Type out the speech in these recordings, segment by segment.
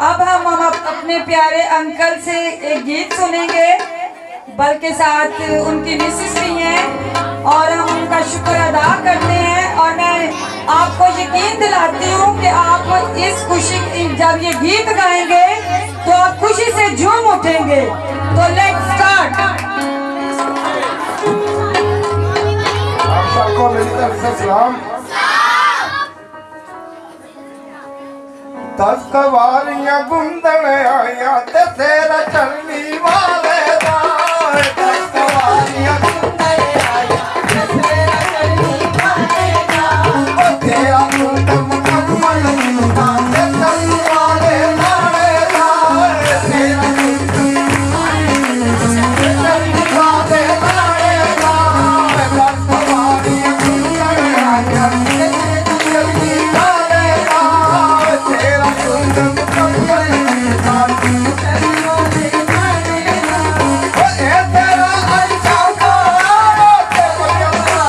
अब हम अपने प्यारे अंकल से एक गीत सुनेंगे, बल्कि साथ उनकी मिसेस भी हैं और हम उनका शुक्र अदा करते हैं। और मैं आपको यकीन दिलाती हूँ कि आप इस खुशी जब ये गीत गाएंगे तो आप खुशी से झूम उठेंगे। तो लेट्स स्टार्ट। आप सबको मेरी तरफ से सलाम। 10 कवारियां गुंदन आया ते तेरा चलनी वाले दा। 10 कवारियां गुंदन आया ते तेरा चलनी वाले दा। ओ तेरा मुंडम कमल मुंडा ते चलनी वाले नाले दा। तेरा मुंडम चलनी वाले नाले दा। 10 कवारियां गुंदन आया ते तेरा चलनी वाले दा। तेरा मुंडम कमल मुंडा ते चलनी वाले नाले दा। ओ ए तेरा अच्छा कारो ते बजवा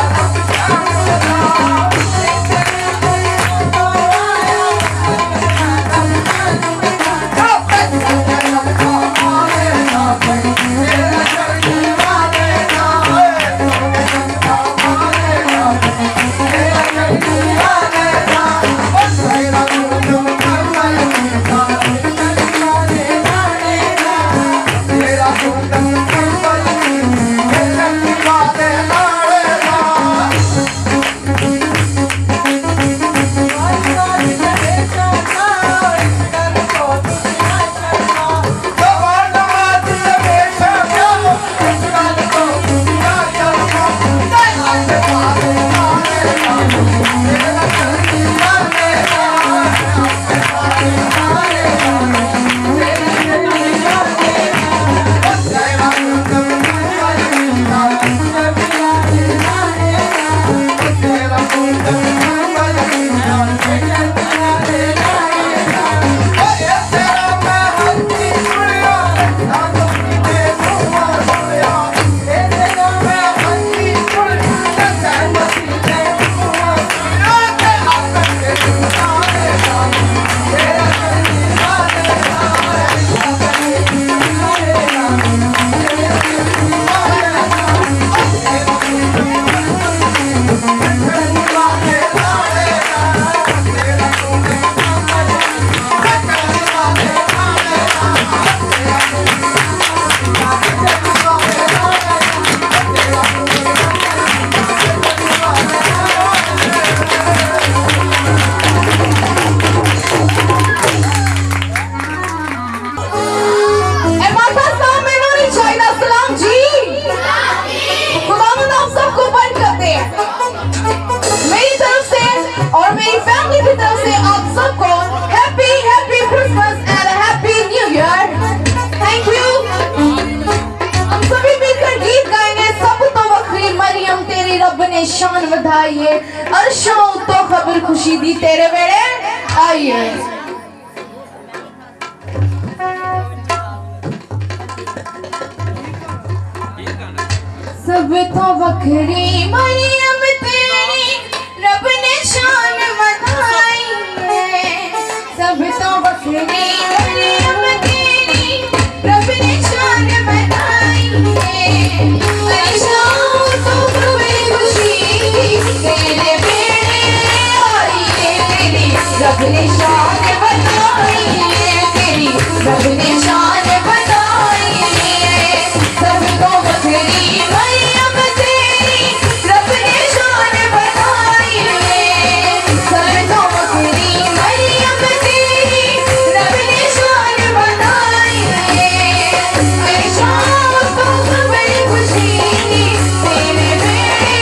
शान बधाइए अर्शों तो खबर खुशी दी तेरे वेड़े आइए। सब तो वखरी मरियम तेरी रब ने शान बधाई है। सब तो वखरी मरियम तेरी रब ने शान बधाई है। अर्शों तो खबर खुशी तेरे बेड़े आई है। तेरी रब ने शान बधाई है। तेरी रब ने शान बधाई है। सब तो वखरी मरियम तेरी रब ने शान बधाई है। सब तो वखरी मरियम तेरी रब ने शान बधाई है। ऐशा तो खबर खुशी तेरे बेड़े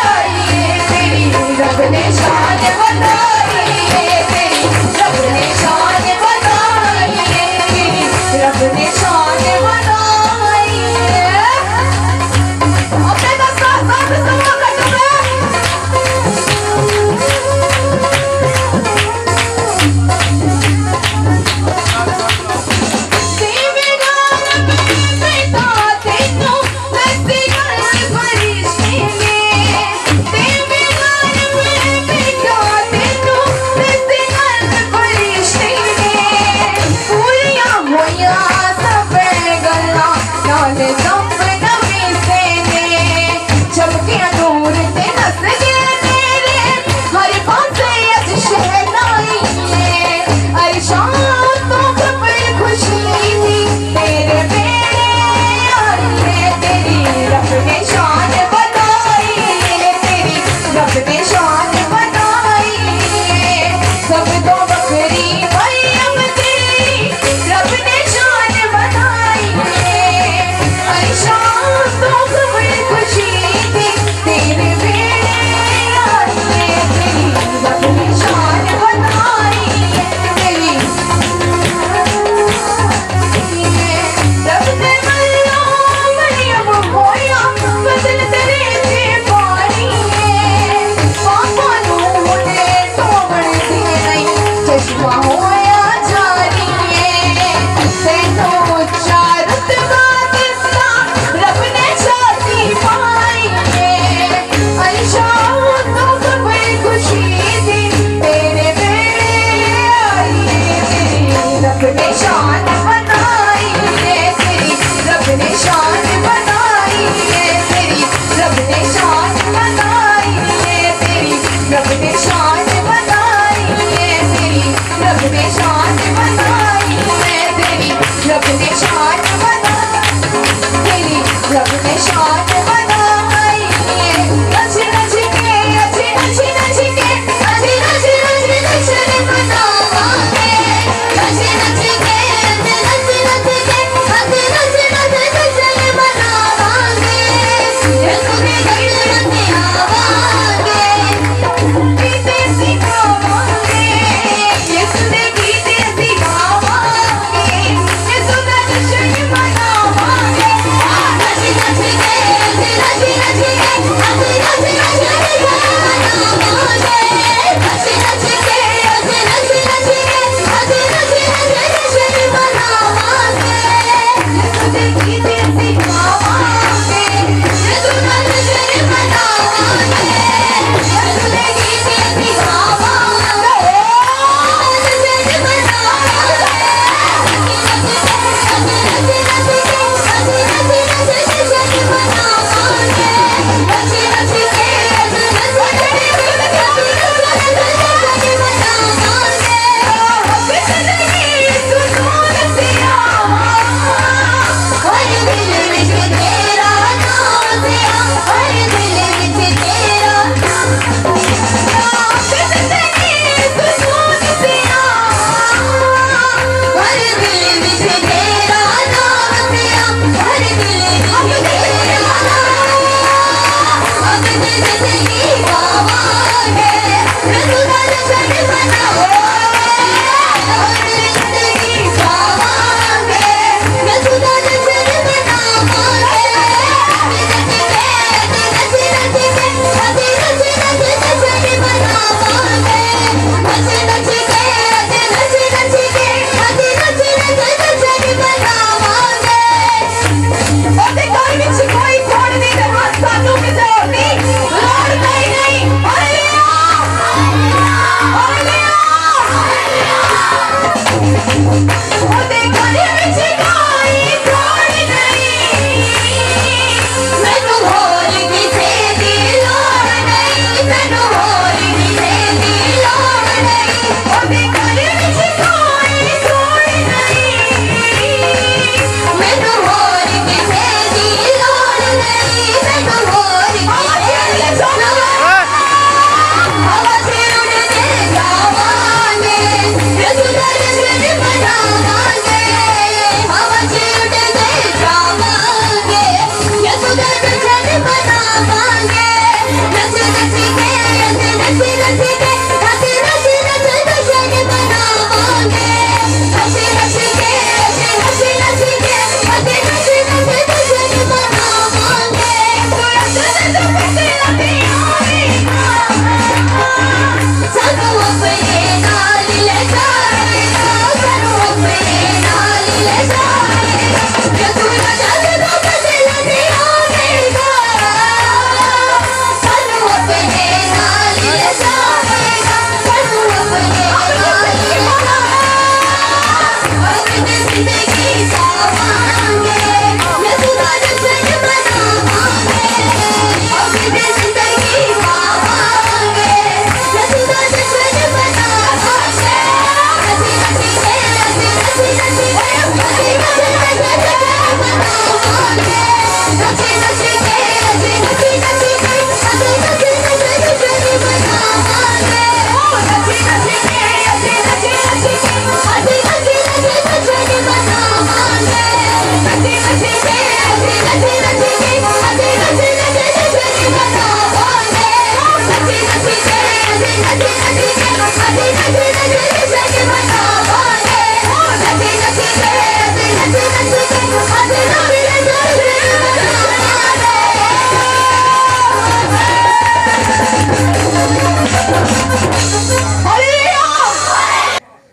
आई है। तेरी रब ने शान बधाई है। तेरी रब ने शान बधाई है। तेरी रब ने शान बधाई है। अपने दस्ता साथ समा कर चुके तेरे गान में बेटा तेनू दस्ती कर फरिश्ते ने। तेरे गान में बेटा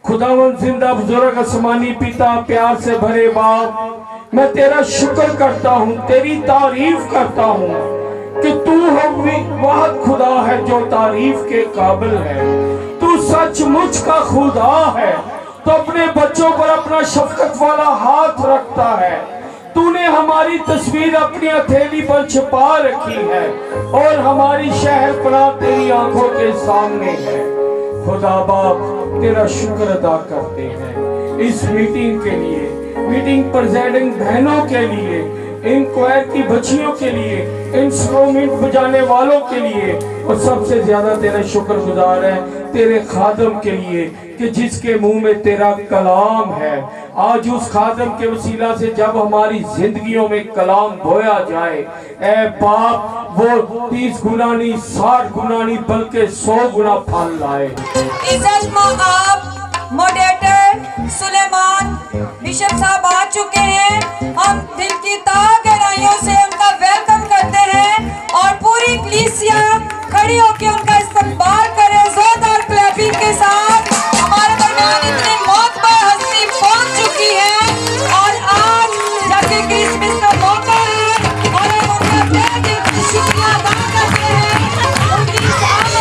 खुदावंद जिंदा बुजुर्ग आसमानी पिता प्यार से भरे बाप, मैं तेरा शुक्र करता हूँ, तेरी तारीफ करता हूँ कि तू वह खुदा है जो तारीफ के काबिल है। तू सचमुच का खुदा है, तो अपने बच्चों पर अपना शफकत वाला हाथ रखता है। तूने हमारी तस्वीर अपनी हथेली पर छिपा रखी है और हमारी शहर पनाह तेरी आंखों के सामने है। खुदा बाप तेरा शुक्र अदा करते हैं इस मीटिंग के लिए, मीटिंग प्रेसिडेंट बहनों के लिए, इन क्वायर की बच्चियों के लिए, इंस्ट्रूमेंट बजाने वालों के लिए, और सबसे ज्यादा तेरा शुक्रगुजार है तेरे खादम के लिए कि जिसके मुंह में तेरा कलाम है। आज उस खादम के वसीला से जब हमारी जिंदगियों में कलाम बोया जाए, ए बाप वो 30 गुना नहीं, 60 गुना नहीं, बल्कि 100 गुना फल लाए। इज्जत आप मॉडरेटर सुलेमान बिशप साहब आ चुके हैं। हम दिल की तह गहराइयों से उनका वेलकम करते हैं और पूरी कलीसिया खड़ी होकर उनका इस्तकबाल करे जोरदार क्लैपिंग के साथ। हमारे दरमियान इतनी मौत पर हस्ती पहुंच चुकी है और आज जबकि क्रिसमस का मौका है और हम उनका तहे दिल से शुक्रिया अदा करते हैं। उनकी मिसाल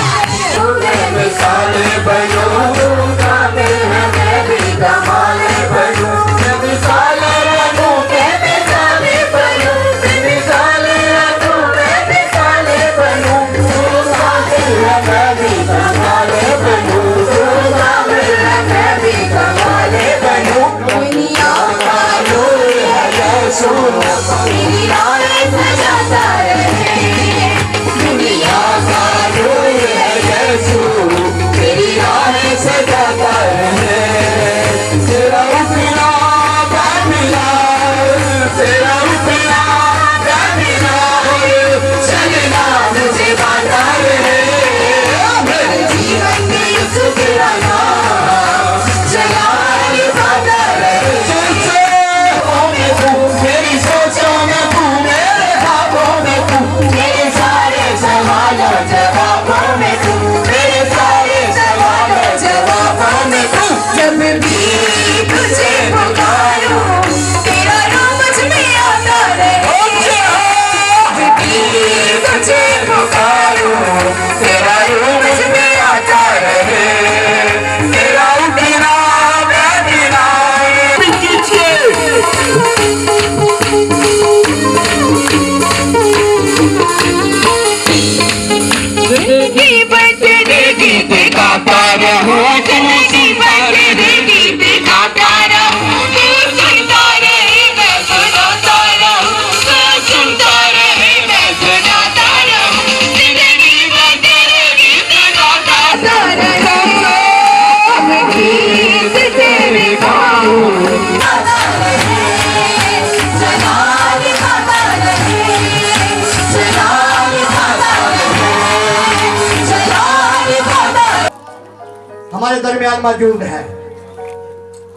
हमारे दरमियान मौजूद है।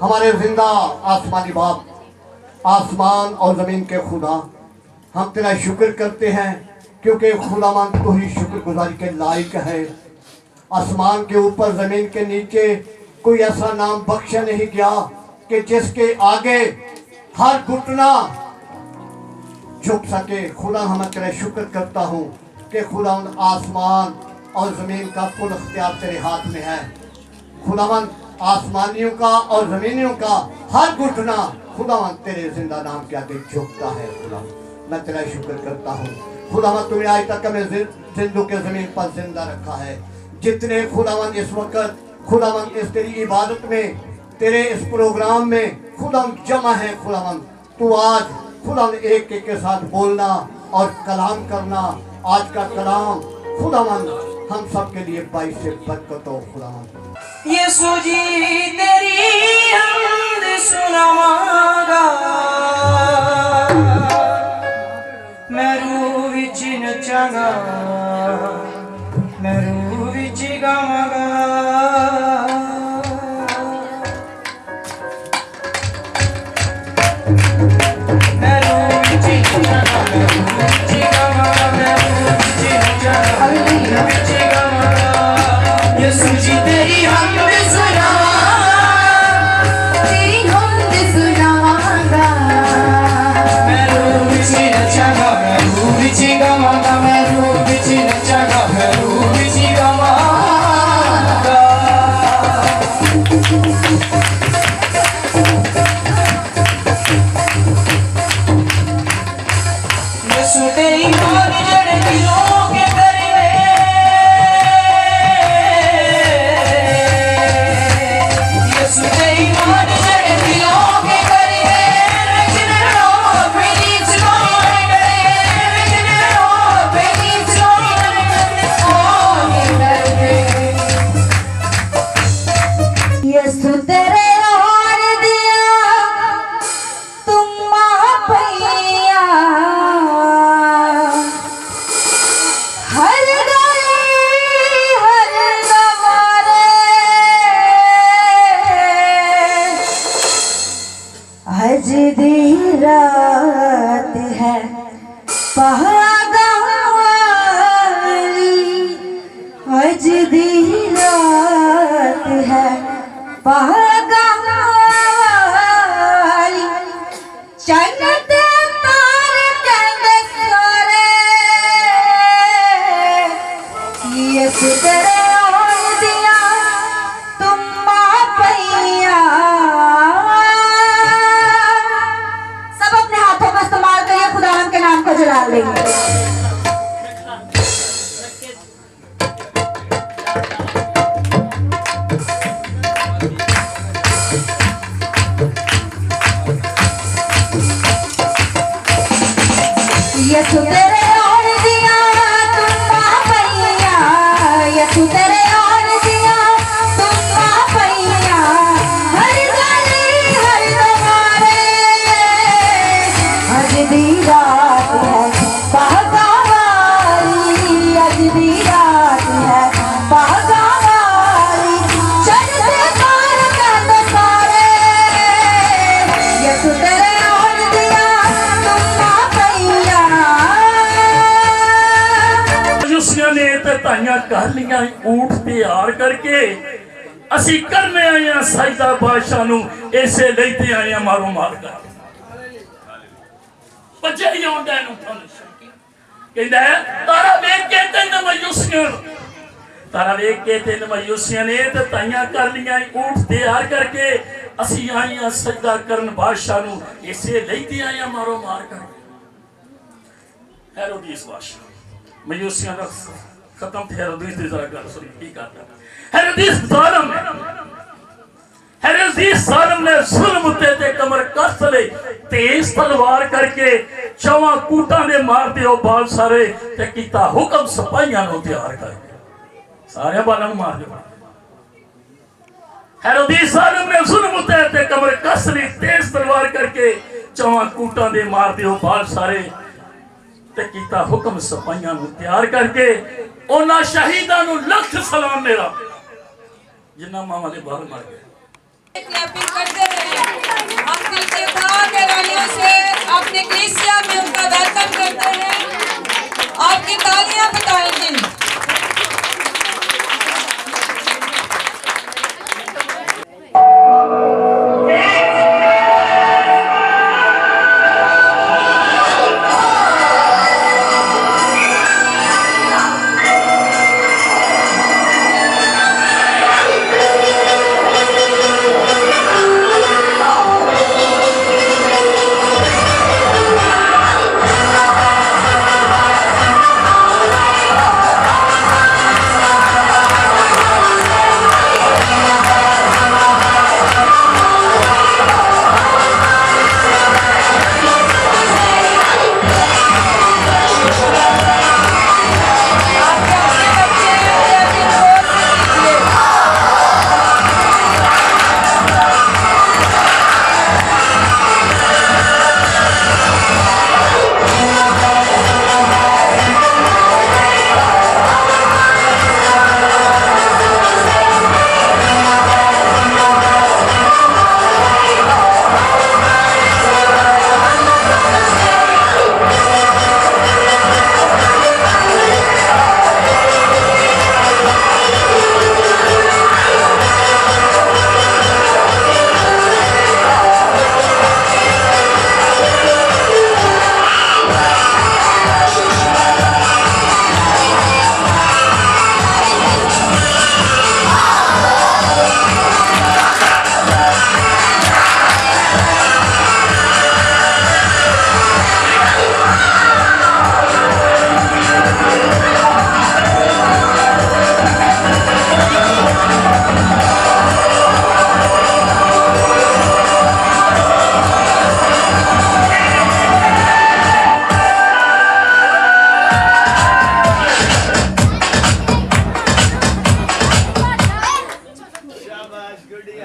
हमारे जिंदा आसमानी बाप, आसमान और जमीन के खुदा, हम तेरा शुक्र करते हैं क्योंकि खुदावंद तू ही शुक्रगुजारी के लायक है। आसमान के ऊपर जमीन के नीचे कोई ऐसा नाम बख्शा नहीं गया कि जिसके आगे हर घुटना झुक सके। खुदा हम तेरा शुक्र करता हूँ कि खुदावंद आसमान और जमीन का कुल अख्तियार तेरे हाथ में है। खुदावंद आसमानियों का और जमीनियों का हर घुटना खुदावंद तेरे जिंदा नाम के आगे झुकता है। खुदा मैं तेरा शुक्र करता हूँ। खुदावंद तूने आज तक हमें जिंदों के जमीन पर जिंदा रखा है। जितने खुदावंद इस वक्त खुदावंद इस तेरी इबादत में, तेरे इस प्रोग्राम में खुदावंद जमा है, खुदावंद तू आज खुदावंद एक एक के साथ बोलना और कलाम करना। आज का कलाम खुदावंद हम सब के लिए बाईस से बरकत हो। खुदावंद यीशु जी तेरी हमद सुनावांगा, मैं रूह विच नचांगा, मैं रूह विच गावांगा। मैं रूह विच नचांगा, मैं रूह विच गावांगा, मैं रूह विच नचांगा, मैं रूह विच गावांगा। यीशु जी तेरी हमद सुनावांगा, मैं रूह विच नचांगा, मैं रूह विच गावांगा, मैं रूह विच नचांगा, मैं रूह विच गावांगा। यीशु तेरी मान जड़ दिलों के दरिए, यीशु तेरी मान जड़ दिलों के दरिए, रचने रो मेरी जुबान करे, रचने रो मेरी जुबान करे, यीशु तेरे और दिया तुम पैया, हर गली हर गवारे, आज दी रात है पहागारी, आज दी रात है पहागारी, चन्न ते तारे कहंदे सारे, यीशु तेरे और दिया तुम पैया। सब अपने हाथों का इस्तेमाल करिए, खुदावंद के नाम को जलाल देंगे। यीशु तेरे और दिया तुम पैया, यीशु तेरे और दिया तुम पैया, हर गली हर द्वारे, आज दी रात है पहागारी, आज दी रात है पहागारी, चढ़ते तार कहंदे सारे, यीशु तेरे और दिया तुम पैया। मनुष्य ने ते ताइयां कर लियां ऊंट तैयार करके, असी करने आए हैं सजदा बादशाह नू, इसे लेते आए हैं मारो मार कर। बच्चे ही आउंदा नु कहंदा है तारा वेख के तेन मायूसियां, तारा वेख के तेन मायूसियां ने ते ताइयां कर लियां ऊंट तैयार करके, असी आए हैं सजदा करन बादशाह नू, इसे लेते आए हैं मारो मार कर। हेरोदिस बादशाह मायूसियां दा खत्म थे। हेरोदिस दी जरा गल सुनी की करदा। हेरोदिस जालिम है, हेरोदिस जालिम ने जुल्म ते कमर कस ले, तेज तलवार करके चौवां कूटां दे मार दियो बाल सारे, ते कीता हुक्म सिपाहियां नूं तैयार करके सारे बालां नूं मार दियो। हेरोदिस जालिम ने जुल्म ते कमर कस ली, तेज तलवार करके चौवां कूटां दे मार दियो बाल सारे, ते कीता हुक्म सिपाहियां नूं तैयार करके, उन्हां शहीदां नूं लख सलाम मेरा। जिन्ना मामा दे बाहर मर गए। क्लैपिंग करते रहे। हम दिल से बहुत गहराइयों से अपने कलीसिया में उनका वेलकम करते हैं। आपकी तालियां बताएंगे।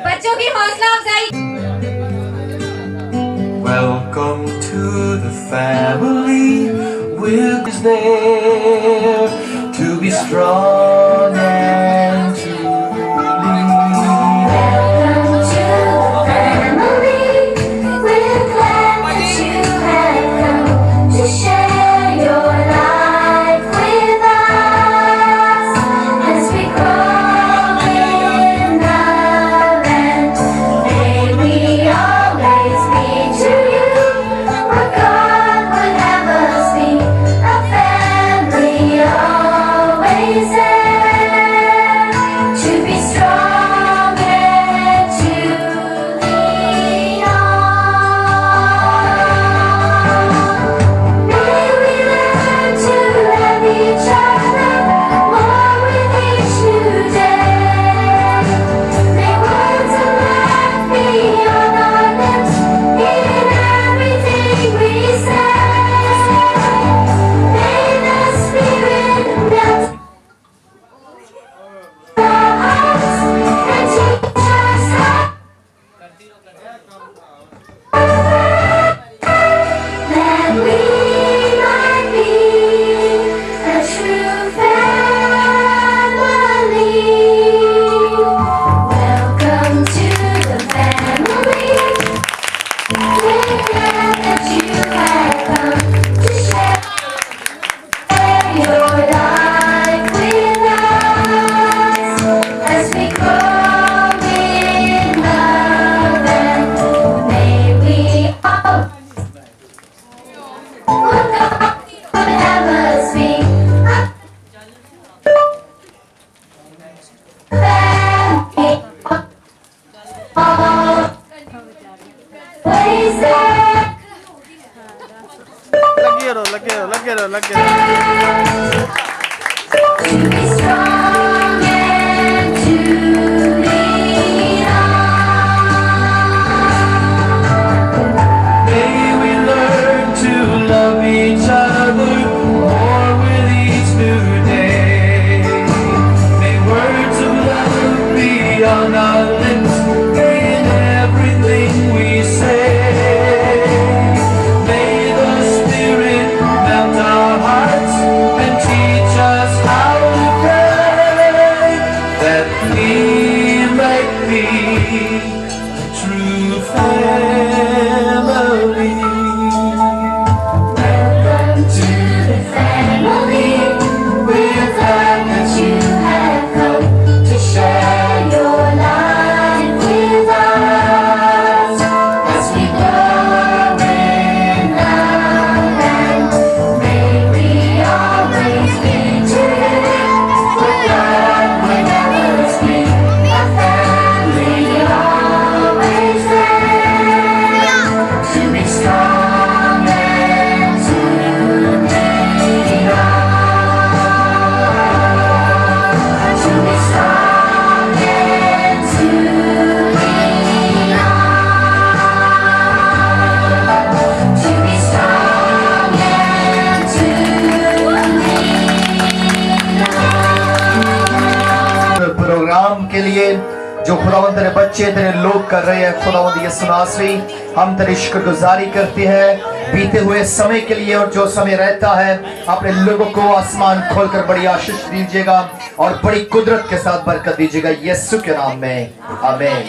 बच्चों की हौसला अफजाई। Welcome to the family. Will is there to be strong and to lead. Welcome to the family. We're glad that you have come to share your life with us as we grow in love, and may we always be to you what God would have us be, a family always there to be strong and to lean on. May we learn to love each other more with each new day. May words of life be on our lips in everything we say. May the Spirit melt our hearts and teach us how that we might be a true family. Welcome to the family. We're glad that you have come to share your life with us as we grow in love, and may we all what God would have us be, a family always there. To be strong and to lean on. May we learn to love each other more with each new day. May words of love be on our lips in everything we say. May the Spirit melt our hearts and teach us how to pray. लिए जो खुदावंद तेरे बच्चे तेरे लोग कर रहे हैं। खुदावंद यीशु नासरी हम तेरी शुक्रगुजारी करते हैं बीते हुए समय के लिए, और जो समय रहता है अपने लोगों को आसमान खोलकर बड़ी आशीष दीजिएगा और बड़ी कुदरत के साथ बरकत दीजिएगा यीशु के नाम में, आमीन।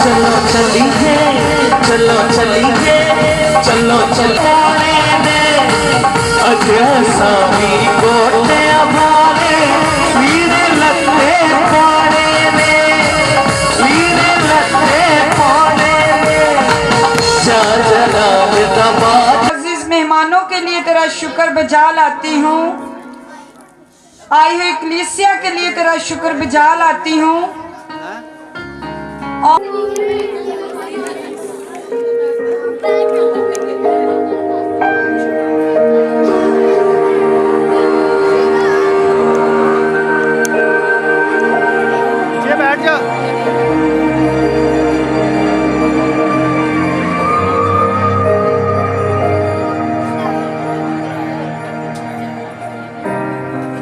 चलो चलिए चलो चलिए चलो चलो स्वामी गोटे हमारे वीर लगते पाने में, वीर लगते पाने में, जा जनाब दबा। अजीज मेहमानों के लिए तेरा लाती हूँ, आई हुई कलीसिया के लिए तेरा शुक्र बजा लाती हूँ।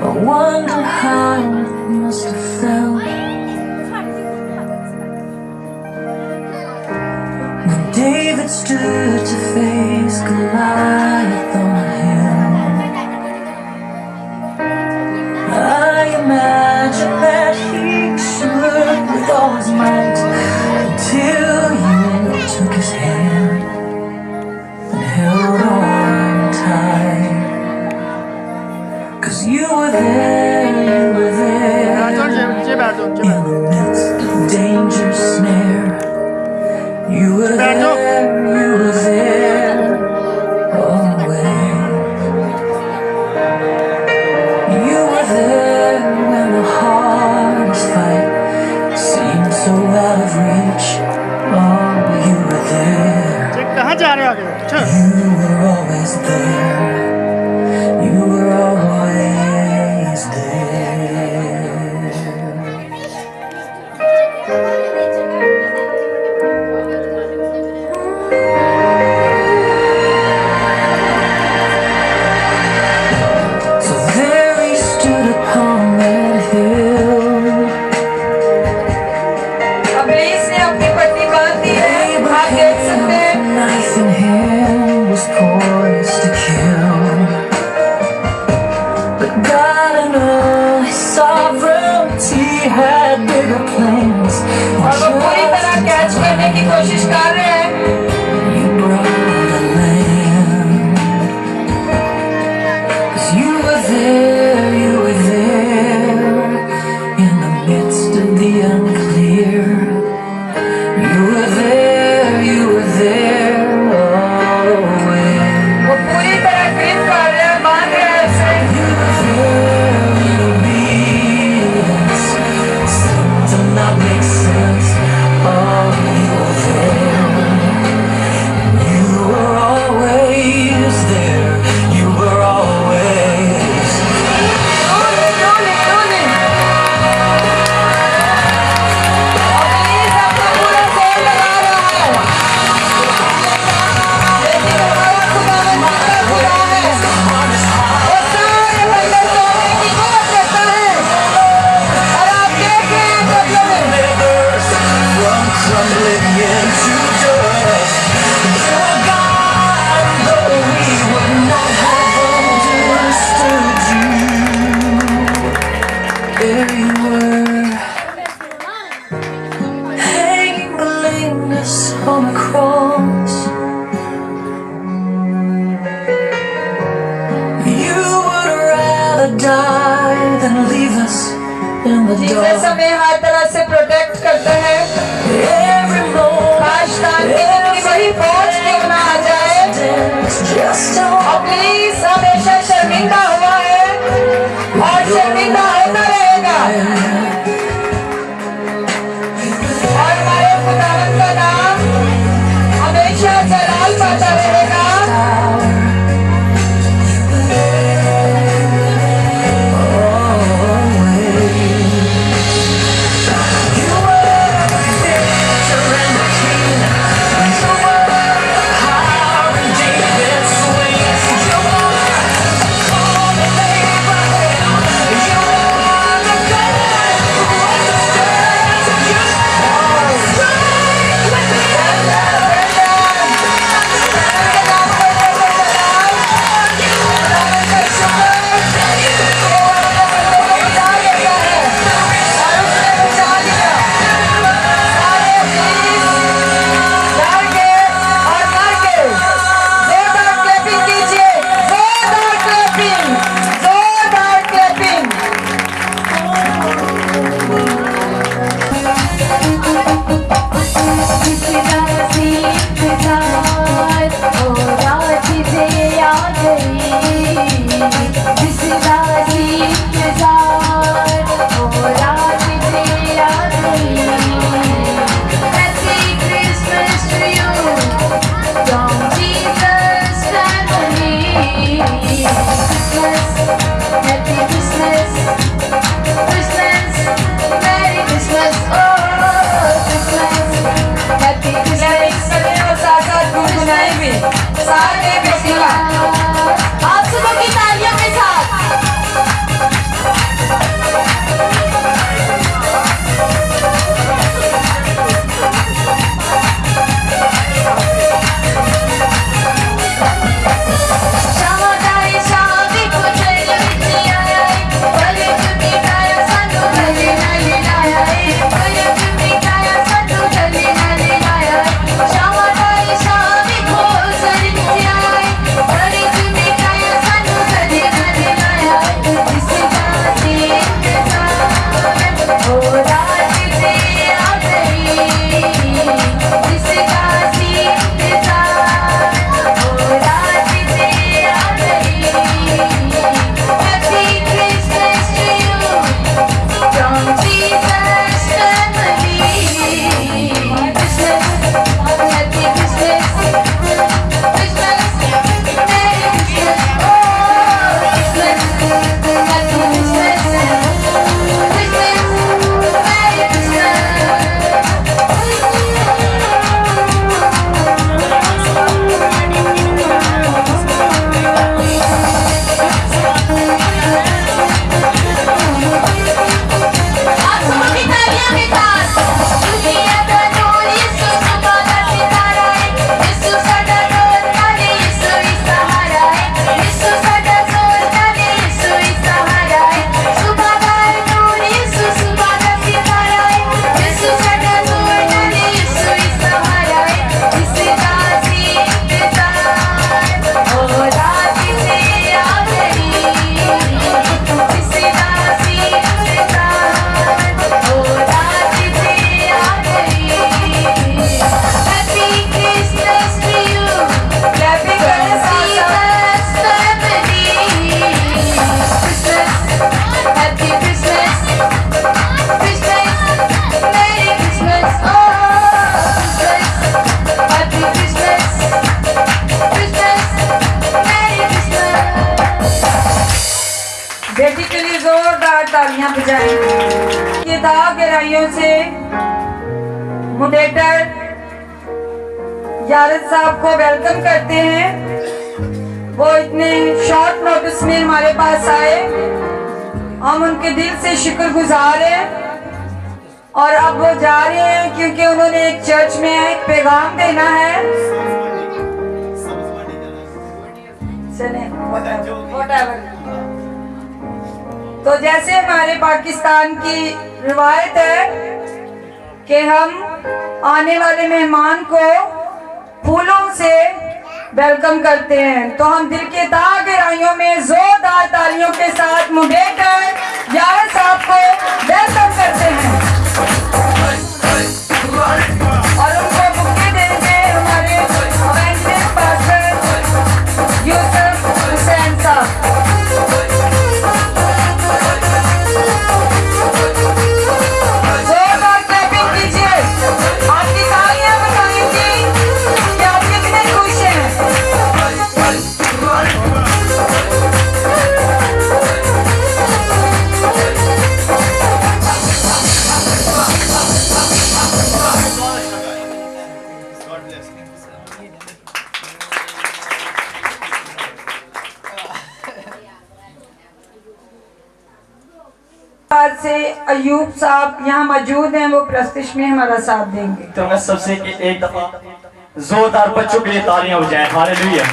I wonder how it must have felt when David stood to face Goliath on a hill. I imagine that he shook with all his might until you took his hand and held on tight. 'Cause you were there in the midst of danger's snare. You were there always. You were there when the hardest fight seemed so out of reach. Oh, you were there. You were always there. You were always there. So there he stood upon that hill. अब इसने अपनी पट्टी बांध दी है, आप देख सकते हैं। Knife in hand was poised to kill. But God in all his sovereignty had bigger plans. और वो पूरी तरह कैच करने की कोशिश कर रहे हैं। You brought a lamb. 'Cause you were there in the midst of the unclear. You were there always. वो पूरी तरह ग्रिप कर रहे हैं, बांध रहे हैं उसे। You were there in obedience. Seemed to not make sense. Oh, you were there. You were always there. You were always. Truly. और प्लीज अपना पूरा जोर लगा रहा है। लेकिन हमारा खुदावंद कितना बुरा है। वो सारे बंदर तोड़ने की कोशिश करता है। और आप देख रहे हैं बदले में। Rivers from crumbling into dust. You're God, though we would not have understood you. There you were, hanging blameless on a cross. You would rather die than leave us in the Jesus dark. हमें हर तरह से protect करता है। Every काश तान की जितनी बड़ी फौज क्यों ना आ जाए। just और प्लीज हमेशा शर्मिंदा हुआ है और शर्मिंदा होता रहेगा। और हमारे खुदावंद का नाम हमेशा जलाल पाता रहेगा। You were everything गहराइयों से मोडेटर यारद साहब को वेलकम करते हैं। वो इतने शॉर्ट नोटिस में हमारे पास आए, हम उनके दिल से शुक्रगुजार हैं। और अब वो जा रहे हैं क्योंकि उन्होंने एक चर्च में एक पैगाम देना है। चलें, whatever। तो जैसे हमारे पाकिस्तान की रिवायत है कि हम आने वाले मेहमान को फूलों से वेलकम करते हैं, तो हम दिल के तह गहराइयों में जोरदार तालियों के साथ मोडेटर यारद साहब को वेलकम करते हैं और उनको बुके देंगे हमारे इवेंट पास्टर यूसुफ हुसैन साहब। जोरदार क्लैपिंग कीजिए, आपकी तालियां बताएंगी कि आप कितने खुश हैं। से अयूब साहब यहाँ मौजूद हैं, वो प्रस्तुति में हमारा साथ देंगे। तो मैं सबसे एक दफा जोरदार बच्चों के लिए तालियां बजाएं। हालेलुया।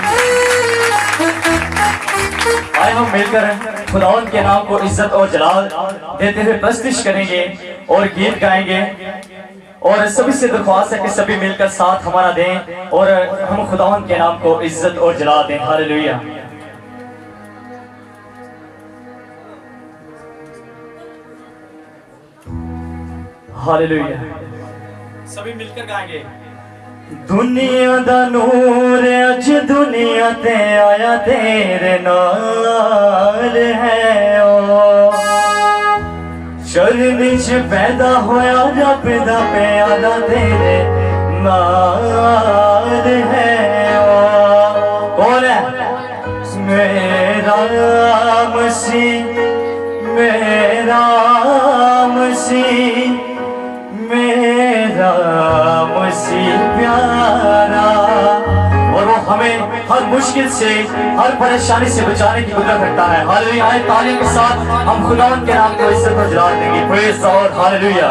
आए हम मिलकर खुदावंद के नाम को इज्जत और जलाल देते हुए प्रस्तुति करेंगे और गीत गाएंगे, और सभी से दरख्वास्त है कि सभी मिलकर साथ हमारा दें और हम खुदावंद के नाम को इज्जत और जलाल दें। हालेलुया। हालेलुया। सभी मिलकर गाएंगे। दुनिया दा नूर अज दुनिया ते आया तेरे नाल है ओ, शरण च पैदा होया रब दा प्यारा तेरे नाल है ओ। कौन है? मेरा मसीह, मेरा मसीह, मेरा मसीह प्यारा। और वो हमें हर मुश्किल से, हर परेशानी से बचाने की कुदरत रखता है। हालेलुया। आए ताली के साथ हम खुदावंद के नाम को इज्जत और जलाल देंगे। Praise the Lord. Hallelujah.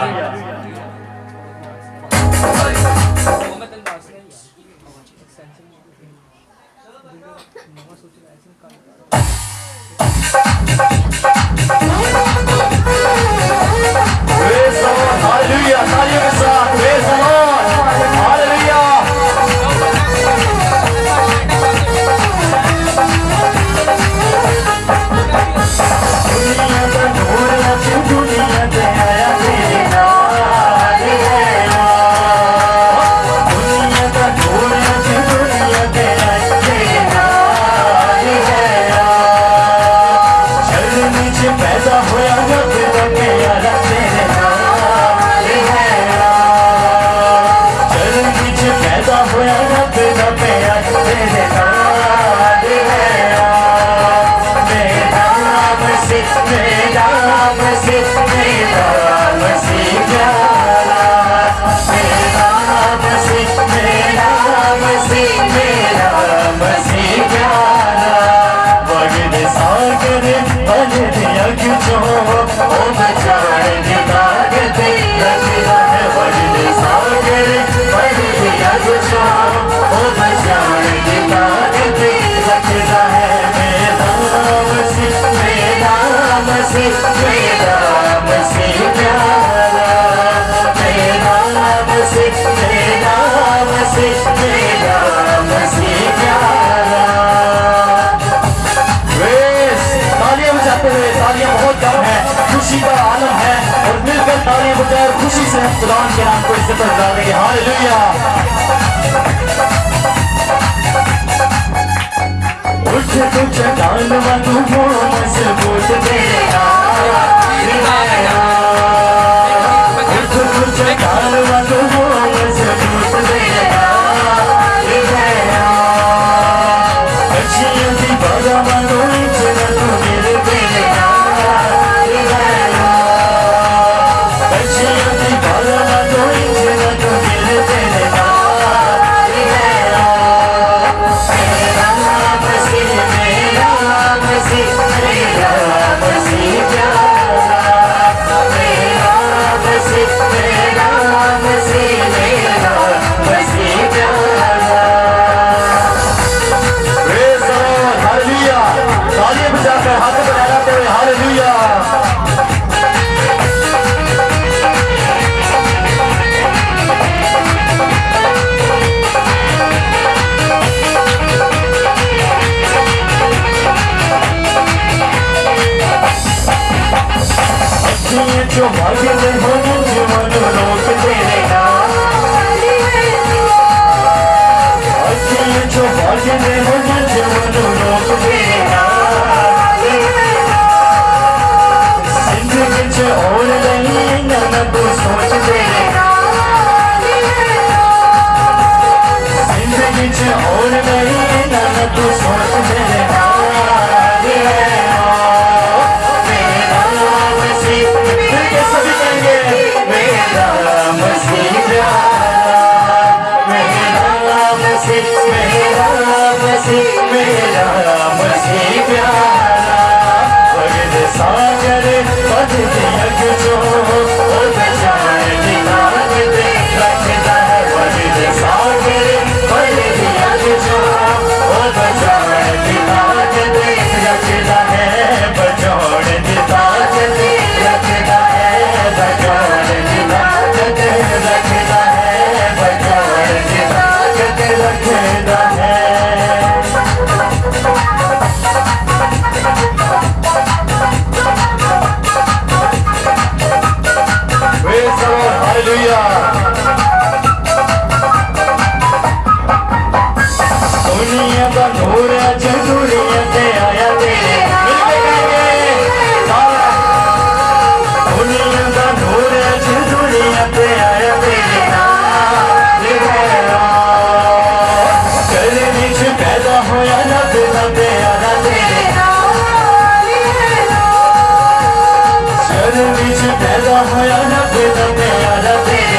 Praise the Lord, hallelujah, तालियों के साथ, praise the Lord, hallelujah। दुनिया का नूर आज दुनिया ते आया तेरे नाल है ओ, दुनिया का नूर आज दुनिया ते आया तेरे नाल है ओ, शरण च पैदा होया रब दा प्यारा तेरे नाल है ओ, शरण च पैदा होया रब दा प्यारा तेरे नाल है ओ। मेरा मसीह, मेरा मसीह, मेरा मसीह प्यारा, मेरा मसीह, मेरा मसीह, मेरा मसीह प्यारा। वगद सागर बन दिया क्यों ओ बचाने की ताकत रखता है। वगद सागर बन दिया क्यों ओ बचाने की ताकत रखता है। मेरा मसीह, मेरा मसीह, मेरा मसीह प्यारा, मेरा मसीह, मेरा मसीह, मेरा मसीह प्यारा। तालियां बजाते हुए, तालियां बहुत गर्म है, खुशी का आलम है, और मिलकर तालियां बजाए और खुशी से हम खुदा के नाम को इज्जत और जलाल देंगे। हालेलुया। उठ तू चट्टान वांगू हो मजबूत तेरे नाल है ओ, उठ तू चट्टान वांगू हो मजबूत तेरे नाल है ओ, अच्छियों दी बागा वांगू इतना तू मेरे तेरे नाल है ओ, मसीह मेरा मसीह मेरा मसीह प्यारा। Praise the Lord, hallelujah. तालियां बजाकर हाथ बनाते हुए हालेलुया। जो भाग्य में हो जीवन रोक देगा, जो भाग्य में हो जीवन रोक देगा। जिंदगी से और नहीं ना तू सोच देगा, जिंदगी से और नहीं ना तू सोच देगा। सभी कहेंगे मेरा मसीह प्यारा, मेरा मसीह मेरा मसीह मेरा मसीह प्यारा। भगत सागर पद दियक जो बचाए निकाल दे रखता है। भगत सागर पद दियक जो बचाए निकाल दे रखता है। बचाड़ निकाल दे रखता है, बचाड़ निकाल दे रखता है, बचाड़ निकाल दे रखता है। Praise the Lord, hallelujah. दुनिया का नूर आज दुनिया से आया तेरे दुनिया का नूर आज दुनिया से आया तेरे चले नीचे पैदा होया ना तेरा प्यारा तेरे चले नीचे पैदा होया ना तेरा प्यारा तेरे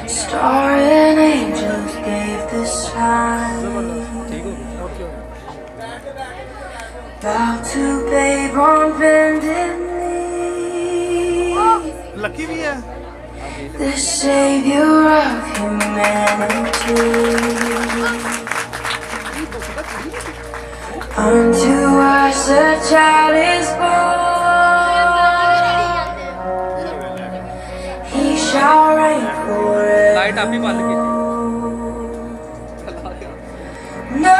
Star and angels gave the sign. Bow to babe on bended knee. The savior of humanity. Unto us a child is born. He shall reign forever. No.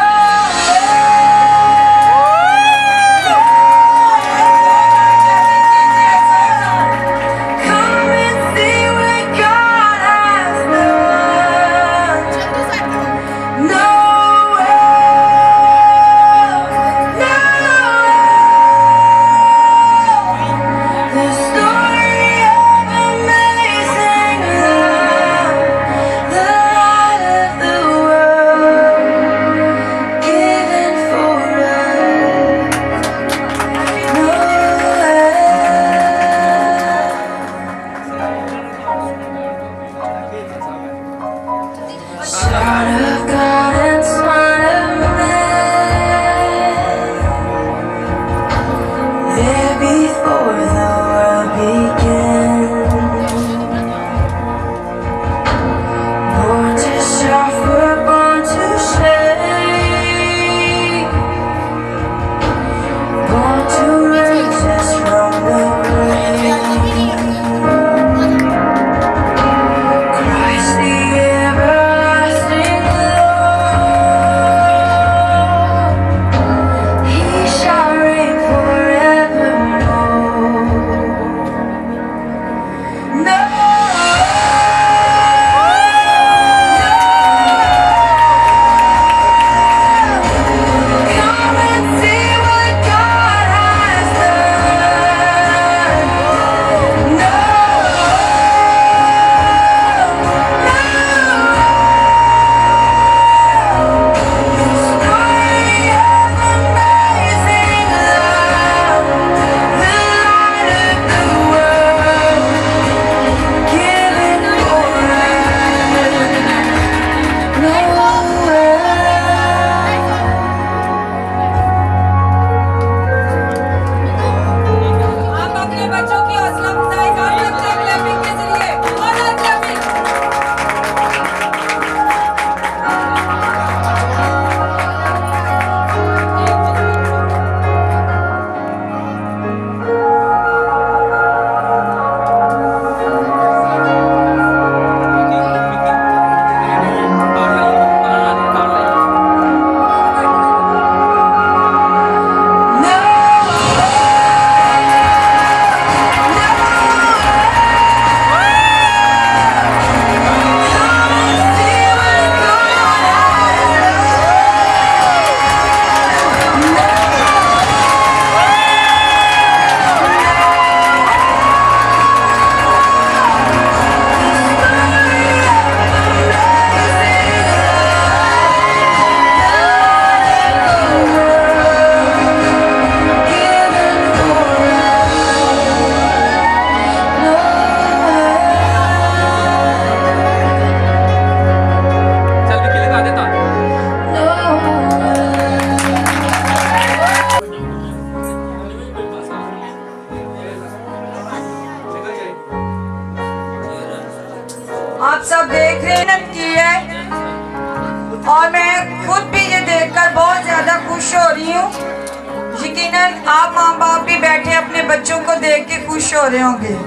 Come and see what God has done. No. The story of amazing love. The सब देख रहे हैं की है, और मैं खुद भी ये देखकर बहुत ज्यादा खुश हो रही हूँ। यकीनन आप माँ बाप भी बैठे अपने बच्चों को देख के खुश हो रहे होंगे।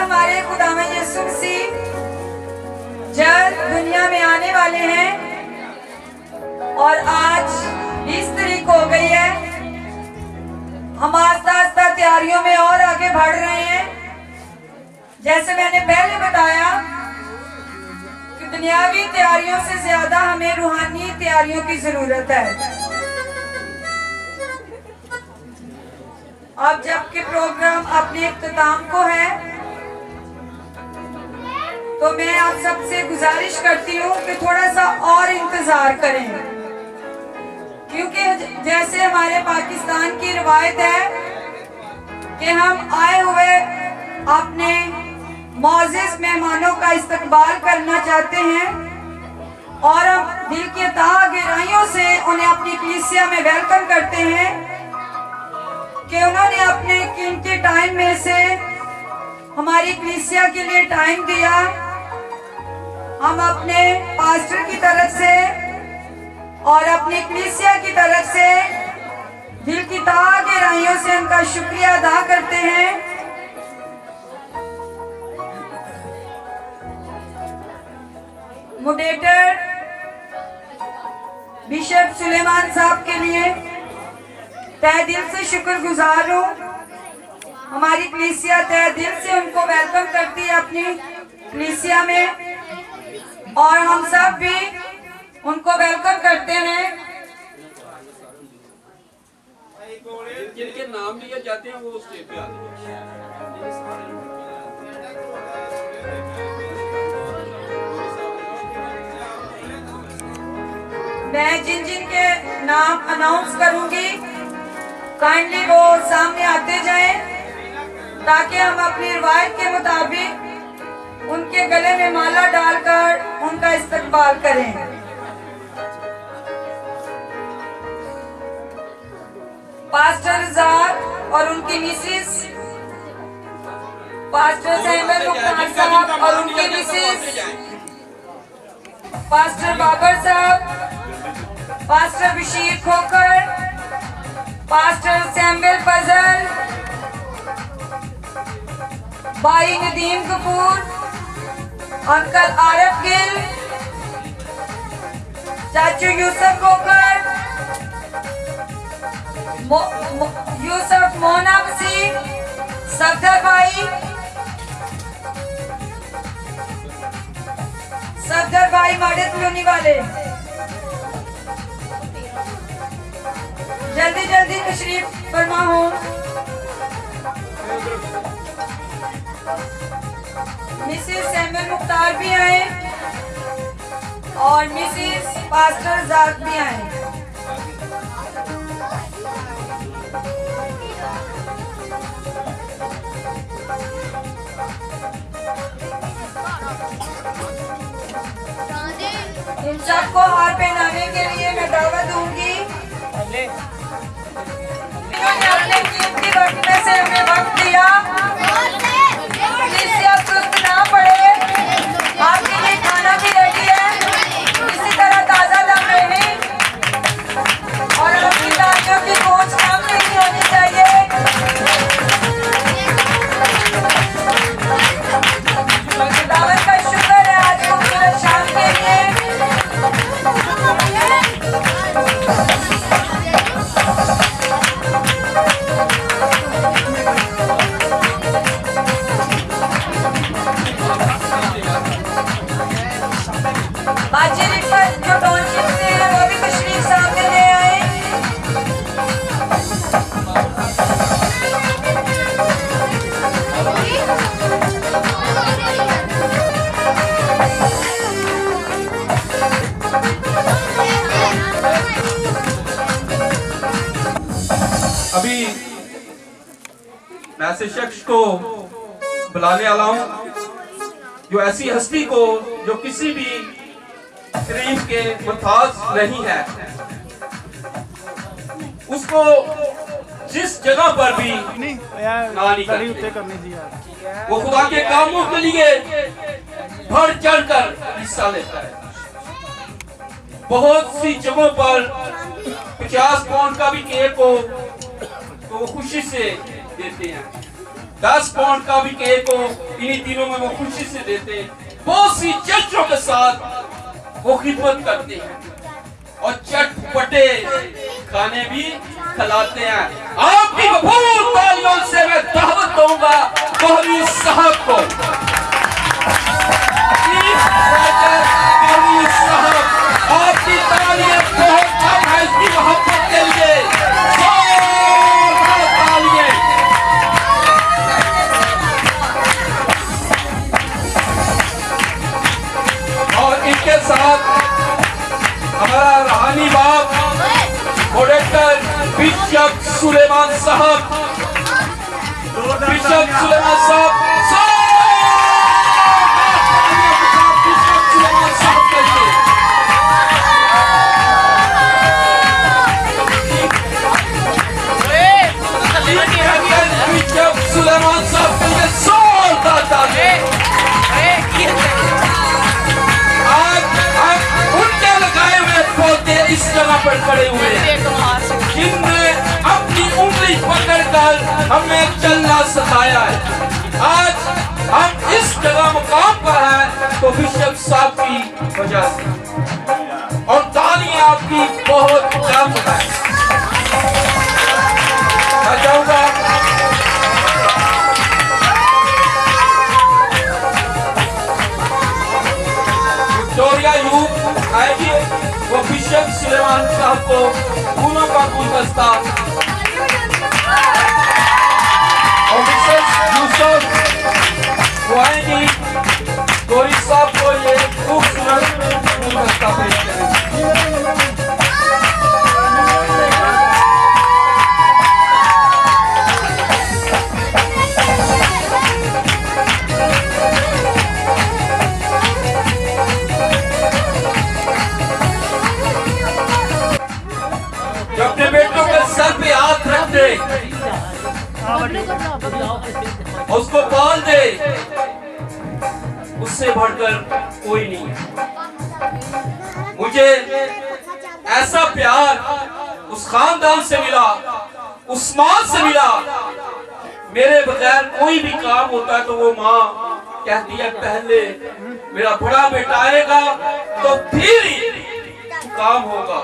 हमारे खुदावंद यीशु मसीह जल्द दुनिया में आने वाले हैं और आज 20 तारीख हो गई है। हम आस्ता आस्ता तैयारियों में और आगे बढ़ रहे हैं। जैसे मैंने पहले बताया कि दुनियावी तैयारियों से ज्यादा हमें रूहानी तैयारियों की जरूरत है। अब जबकि प्रोग्राम अपने इख्तिताम को है तो मैं आप सबसे गुजारिश करती हूँ कि थोड़ा सा और इंतजार करें, क्योंकि जैसे हमारे पाकिस्तान की रिवायत है कि हम आए हुए अपने मौजिज़ मेहमानों का इस्तकबाल करना चाहते हैं और हम दिल की तह गहराइयों से उन्हें अपनी कलीसिया में वेलकम करते हैं कि उन्होंने अपने कीमती टाइम में से हमारी कलीसिया के लिए टाइम दिया। हम अपने पास्टर की तरफ से और अपनी कलीसिया की तरफ से दिल की तह गहराइयों से उनका शुक्रिया अदा करते हैं। मोडेटर बिशप सुलेमान साहब के लिए तहे दिल से शुक्रगुजार हूँ। हमारी कलीसिया तहे दिल से उनको वेलकम करती है अपनी कलीसिया में और हम सब भी उनको वेलकम करते हैं। जिनके नाम लिए जाते हैं वो स्टेज पे आते हैं। मैं जिन जिन के नाम अनाउंस करूंगी काइंडली वो सामने आते जाएं ताकि हम अपनी रिवायत के मुताबिक उनके गले में माला डालकर उनका इस्तकबाल करें। पास्टर रज़ाक और उनकी मिसेस, पास्टर सैमुअल मुख्तार साहब और उनकी मिसेस, पास्टर बाबर साहब, पास्टर बशीर खोकर, पास्टर सैमुअल फजल, भाई नदीम कपूर, अंकल आरफ गिल, चाचू यूसुफ खोकर, यूसुफ मोना मसीह, सफदर भाई माडे कॉलोनी वाले, जल्दी जल्दी तशरीफ फरमा हो। मिसेस सैमुअल मुख्तार भी आए और मिसेस पास्टर रज़ाक भी आए। इन सबको हार पहनाने के लिए मैं दावत दूंगी। इन्होंने अपने कीमती वक्त में से हमें वक्त दिया, जिससे आप सुस्त ना पड़े। आपके लिए खाना भी रेडी है, इसी तरह ताज़ा दम रहे और अपनी तालियों की पहुंच कम नहीं होनी चाहिए। दावत का शुक्र है आज खूबसूरत शाम के लिए। बाजी रिफत जो टाउनशिप से है वो भी तशरीफ सामने ले आए। अभी मैं ऐसे शख्स को बुलाने वाला हूं जो ऐसी हस्ती को जो किसी भी तारीफ के मुताज नहीं है, उसको जिस जगह पर भी ना नहीं करते, वो खुदा के कामों के लिए बढ़ चढ़कर हिस्सा लेता है। बहुत सी जगहों पर 50 पाउंड का भी केक हो तो वो खुशी से देते हैं। 10 पाउंड का भी केक हो, इन्हीं दिनों में वो खुशी से देते हैं। बहुत सी चर्चों के साथ वो खिदमत करते हैं और चटपटे खाने भी खिलाते हैं। आपकी भरपूर तालियों से मैं दावत दूंगा कोहली साहब को। कोहली साहब, आपकी तालियां बहुत कम है इसकी मोहब्बत के लिए। जोरदार तालियां। और इनके साथ हमारा रूहानी बाप प्रोडेक्टर बिशप सुलेमान साहब, बिशप सुलेमान साहब, बिशप सुलेमान साहब करके बिशप सुलेमान साहब के लिए जोरदार तालियां। इस जगह पर खड़े हुए हैं जिनने अपनी उंगली पकड़कर हमें चलना सिखाया है। आज हम इस जगह मुकाम पर हैं तो बिशप साहब की वजह से, और तालियां आपकी बहुत कम है। मैं चाहूंगा विक्टोरिया यूथ आएगी, वो बिशप सुलेमान साहब को फूलों का गुलदस्ता और मिसेस यूसुफ वो आएंगी, गोरी साहब को ये खूबसूरत गुलदस्ता पेश करेंगे। अपने बेटों के सर पे हाथ रख दे, उसको पाल दे, उससे बढ़कर कोई नहीं है। मुझे ऐसा प्यार उस खानदान से मिला, उस मां से मिला। मेरे बगैर कोई भी काम होता है तो वो माँ कहती है पहले मेरा बड़ा बेटा आएगा तो फिर ही काम होगा।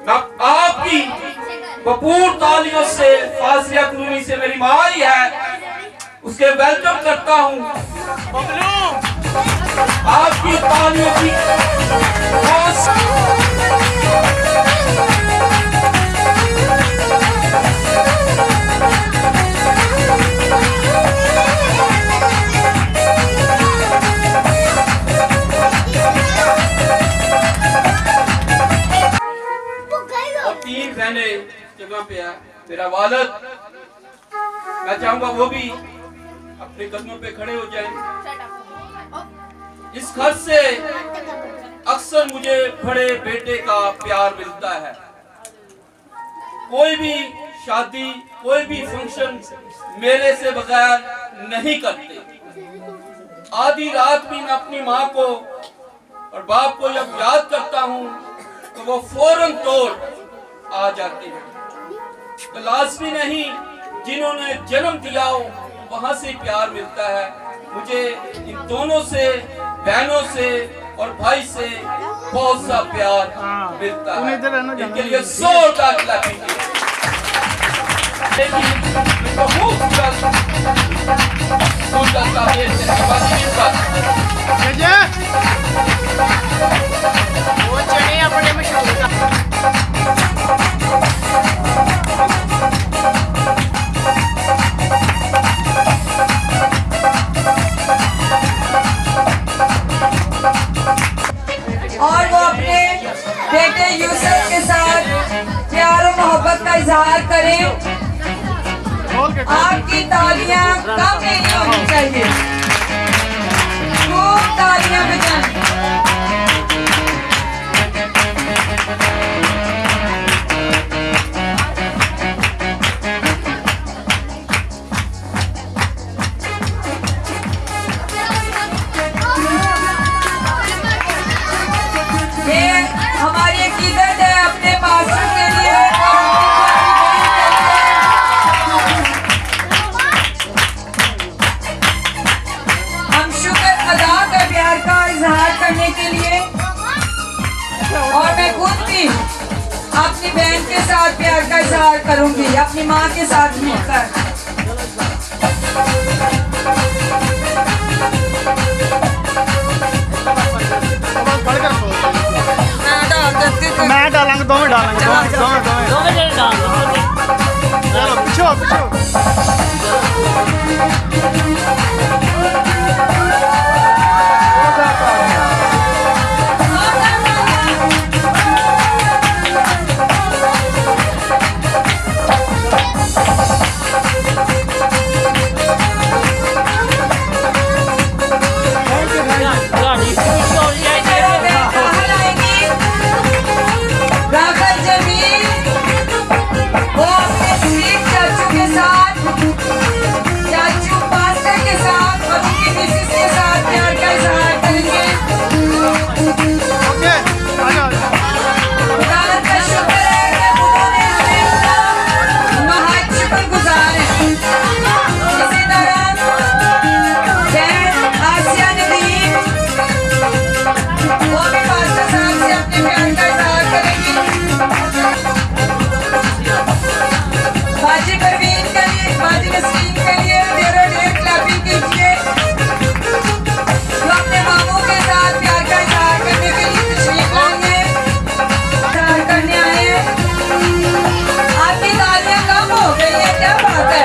आपकी भरपूर तालियों से फाजिया कॉलोनी से मेरी माँ आई है, उसके वेलकम करता हूँ। आपकी तालियों की जगह पे है मेरा वालिद, मैं चाहूंगा वो भी अपने कदमों पे खड़े हो जाएं। इस घर से अक्सर मुझे बड़े बेटे का प्यार मिलता है। कोई भी शादी, कोई भी फंक्शन मेरे से बगैर नहीं करते। आधी रात भी मैं अपनी माँ को और बाप को जब याद करता हूँ तो वो फौरन तौर आ जाते हैं। तो लाजमी नहीं जिन्होंने जन्म दिया हो वहां से प्यार मिलता है। मुझे इन दोनों से, बहनों से और भाई से बहुत सा प्यार मिलता है। इनके लिए जोरदार क्लैपिंग और वो अपने बेटे यूसुफ के साथ प्यार और मोहब्बत का इजहार करें। आपकी तालियां कम नहीं होनी चाहिए, खूब तालियां बजाएं। ये हमारी अकीदत है अपने पास्टर के लिए। करने के लिए, और मैं खुद भी अपनी बहन के साथ प्यार का इजहार करूंगी अपनी माँ के साथ मिलकर। मैं डालेंगे, दो में डालेंगे, दो में चलो पिछो पिछो। राखल जमीन वो अपने स्वीट चाचू के साथ, चाचू पास्टर के साथ और उनकी मिसेस के साथ प्यार का इजहार करेंगे। खुदा का शुक्र है कि उन्होंने हमें अपना महान शुक्रगुजार है। इसी तरह बहन आसिया नदीम वो भी पास्टर साहब से अपने प्यार का इजहार करेंगी। बाजी परवीन के लिए, बाजी नसीम के लिए ढेरों ढेर क्लैपिंग कीजिए, जो अपने मामों के साथ प्यार का इजहार करने के लिए तशरीफ लाएंगे, इजहार करने आए हैं। आपकी तालियां कम हो गई है, क्या बात है?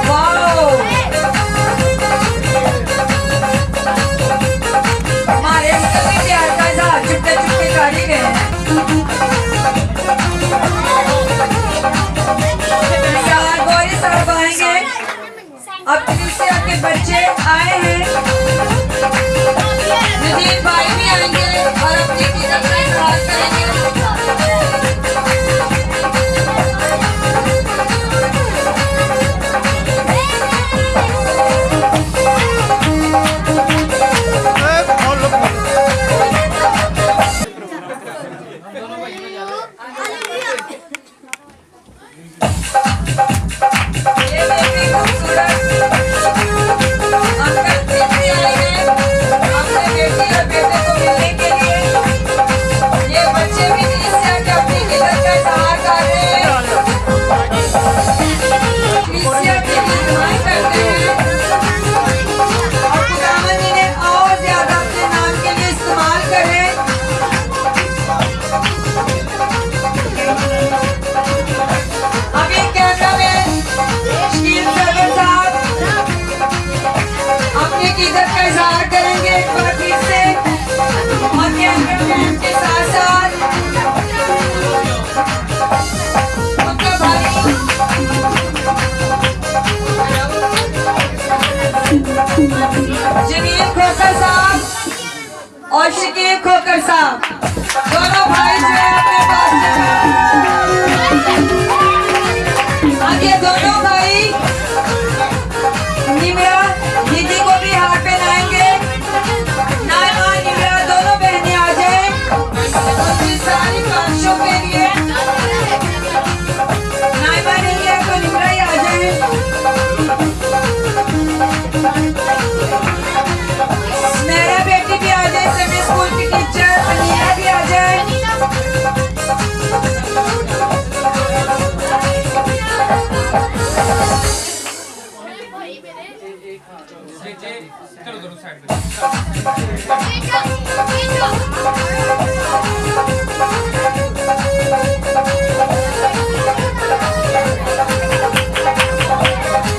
वाओ, हमारे अंकल भी प्यार का इजहार चुपके चुपके कर ही गए हैं। गौरी साहब आएंगे, अब ट्यूनिसिया के बच्चे आए हैं, नदीर भाई भी आएंगे और अपनी इज्जत का इजहार करेंगे। ये देखिए खूबसूरत अंकल भी आए हैं अपने बेटी और बेटे को मिलने के लिए। ये बच्चे भी ट्यूनिसिया के अपनी इज्जत का इजहार कर रहे हैं, ट्यूनिसिया की इज्जत करते हैं और खुदावंद इन्हें और ज्यादा अपने नाम के लिए इस्तेमाल करे। अभी कैमरा में शकील सरवर साहब अपनी इज्जत का इजहार करेंगे एक बार फिर से, और कैमरा मैन के साथ साथ उनका भाई जमील खोकर साहब और शकील खोकर साहब, दोनों भाई जो है अपने पास। अब ये दोनों भाई निमरा दीदी को भी हाथ पहनाएंगे। नायमा निमरा दोनों बहनें आ जाए उनकी सारी ख्वाहिशों के लिए। नायमा नहीं है तो निमरा ही आ जाए। मेरा बेटी भी आ जाए, सभी स्कूल की टीचर अनिया भी आ जाए।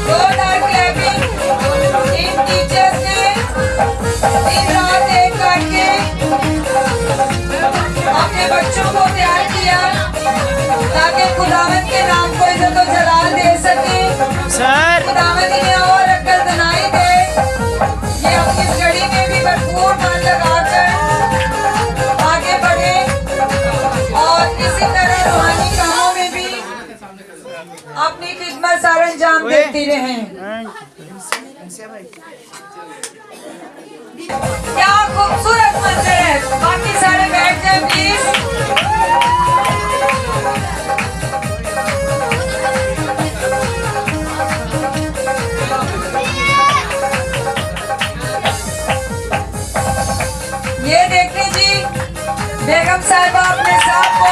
जोरदार क्लैपिंग इन टीचर्स ने दिन रात एक करके अपने बच्चों को तैयार किया ताकि खुदावंद के नाम को इज्जत और जलाल दे सके। खुदावंद इन्हें और अक्ल दिलाई दे, ये अपनी स्टडी में भी भरपूर मन लगाकर आगे बढ़े और इसी तरह रूहानी कामों में भी अपनी खिदमत सर अंजाम देती रहें। क्या खूबसूरत मंजर है, बाकी सारे बैठ जाए प्लीज। बेगम साहिबा अपने साथ को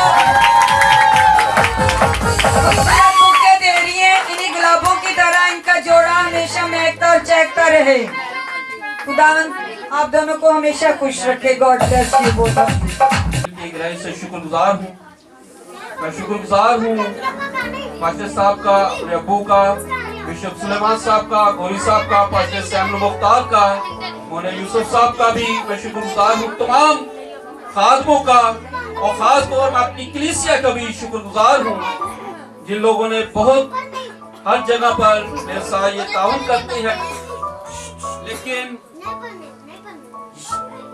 बुके दे रही है। इन्हीं गुलाबों की तरह इनका जोड़ा हमेशा महकता और चहकता रहे। खुदावन आप दोनों को हमेशा खुश रखे। God bless you both of you. एक गहराई से शुक्रगुजार हूँ। मैं शुक्रगुजार हूँ पास्टर साहब का, अपने अब्बू का, बिशप सुलेमान साहब का, गोरी साहब का, पास्टर सैमुअल मुख्तार का, मोने यूसुफ साहब का भी मैं शुक्रगुजार हूँ। तमाम खादमों का और खास तौर मैं अपनी कलीसिया का भी शुक्रगुजार हूँ, जिन लोगों ने बहुत हर जगह पर मेरे साथ ये ताउन करते हैं। लेकिन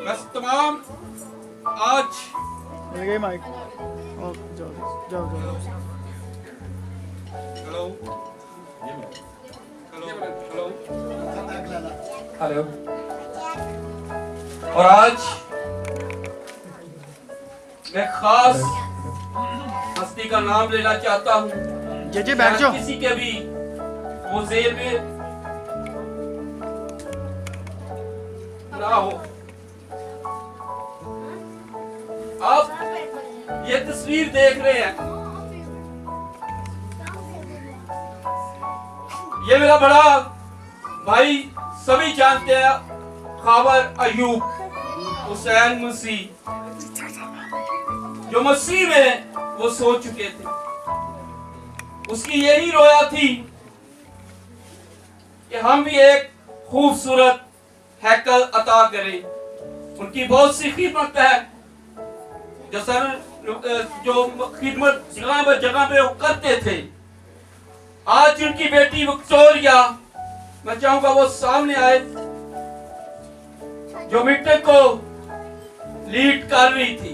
बस तमाम आज हेलो हेलो हेलो और आज मैं खास हस्ती का नाम लेना चाहता हूँ। बैठ जाओ। किसी के भी वो जेल में ना हो। आप ये तस्वीर देख रहे हैं, ये मेरा बड़ा भाई सभी जानते हैं, खावर अयूब हुसैन मसीह, जो मसीह में वो सो चुके थे। उसकी यही रोया थी कि हम भी एक खूबसूरत हैकल अता करें। उनकी बहुत सी खिदमत है जो खिदमत जगह पे वो करते थे। आज उनकी बेटी विक्टोरिया, मैं चाहूंगा वो सामने आए, जो मीटिंग को लीड कर रही थी।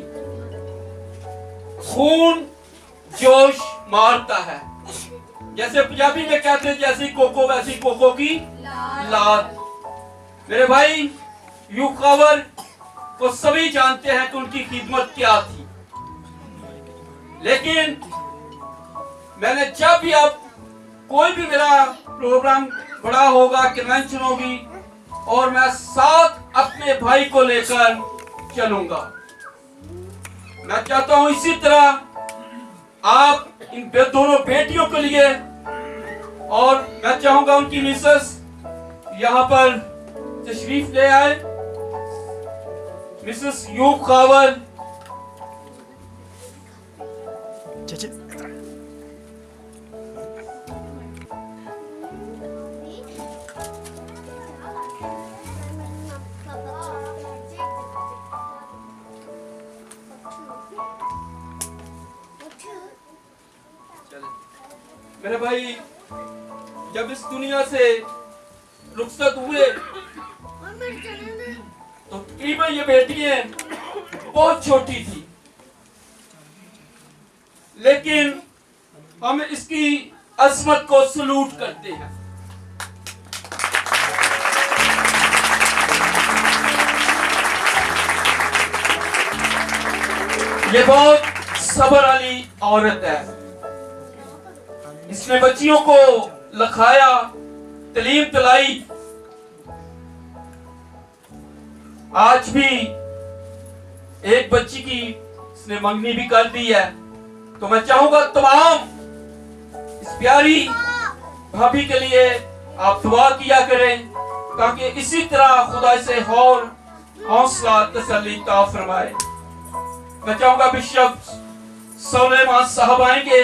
खून जोश मारता है, जैसे पंजाबी में कहते हैं, जैसी कोको वैसी कोको की लात। मेरे भाई यूब खावर को सभी जानते हैं कि उनकी खिदमत क्या थी। लेकिन मैंने जब भी अब कोई भी मेरा प्रोग्राम बड़ा होगा, कन्वेंशन होगी, और मैं साथ अपने भाई को लेकर चलूंगा। मैं चाहता हूं इसी तरह आप इन दोनों बेटियों के लिए, और मैं चाहूंगा उनकी मिसेस यहाँ पर तशरीफ ले आए, मिसेस यूब खावर। मेरे भाई जब इस दुनिया से रुखसत हुए तो तकरीबन ये बेटियां बहुत छोटी थी, लेकिन हम इसकी अजमत को सलूट करते हैं। ये बहुत सब्र वाली औरत है। इसने बच्चियों को लखाया, तालीम दिलाई। आज भी एक बच्ची की इसने मंगनी भी कर दी है। तो मैं चाहूंगा तमाम इस प्यारी भाभी के लिए आप दुआ किया करें, ताकि इसी तरह खुदा से और हौसला तसल्ली ता फरमाए। मैं चाहूंगा बिशप सुलेमान साहब आएंगे।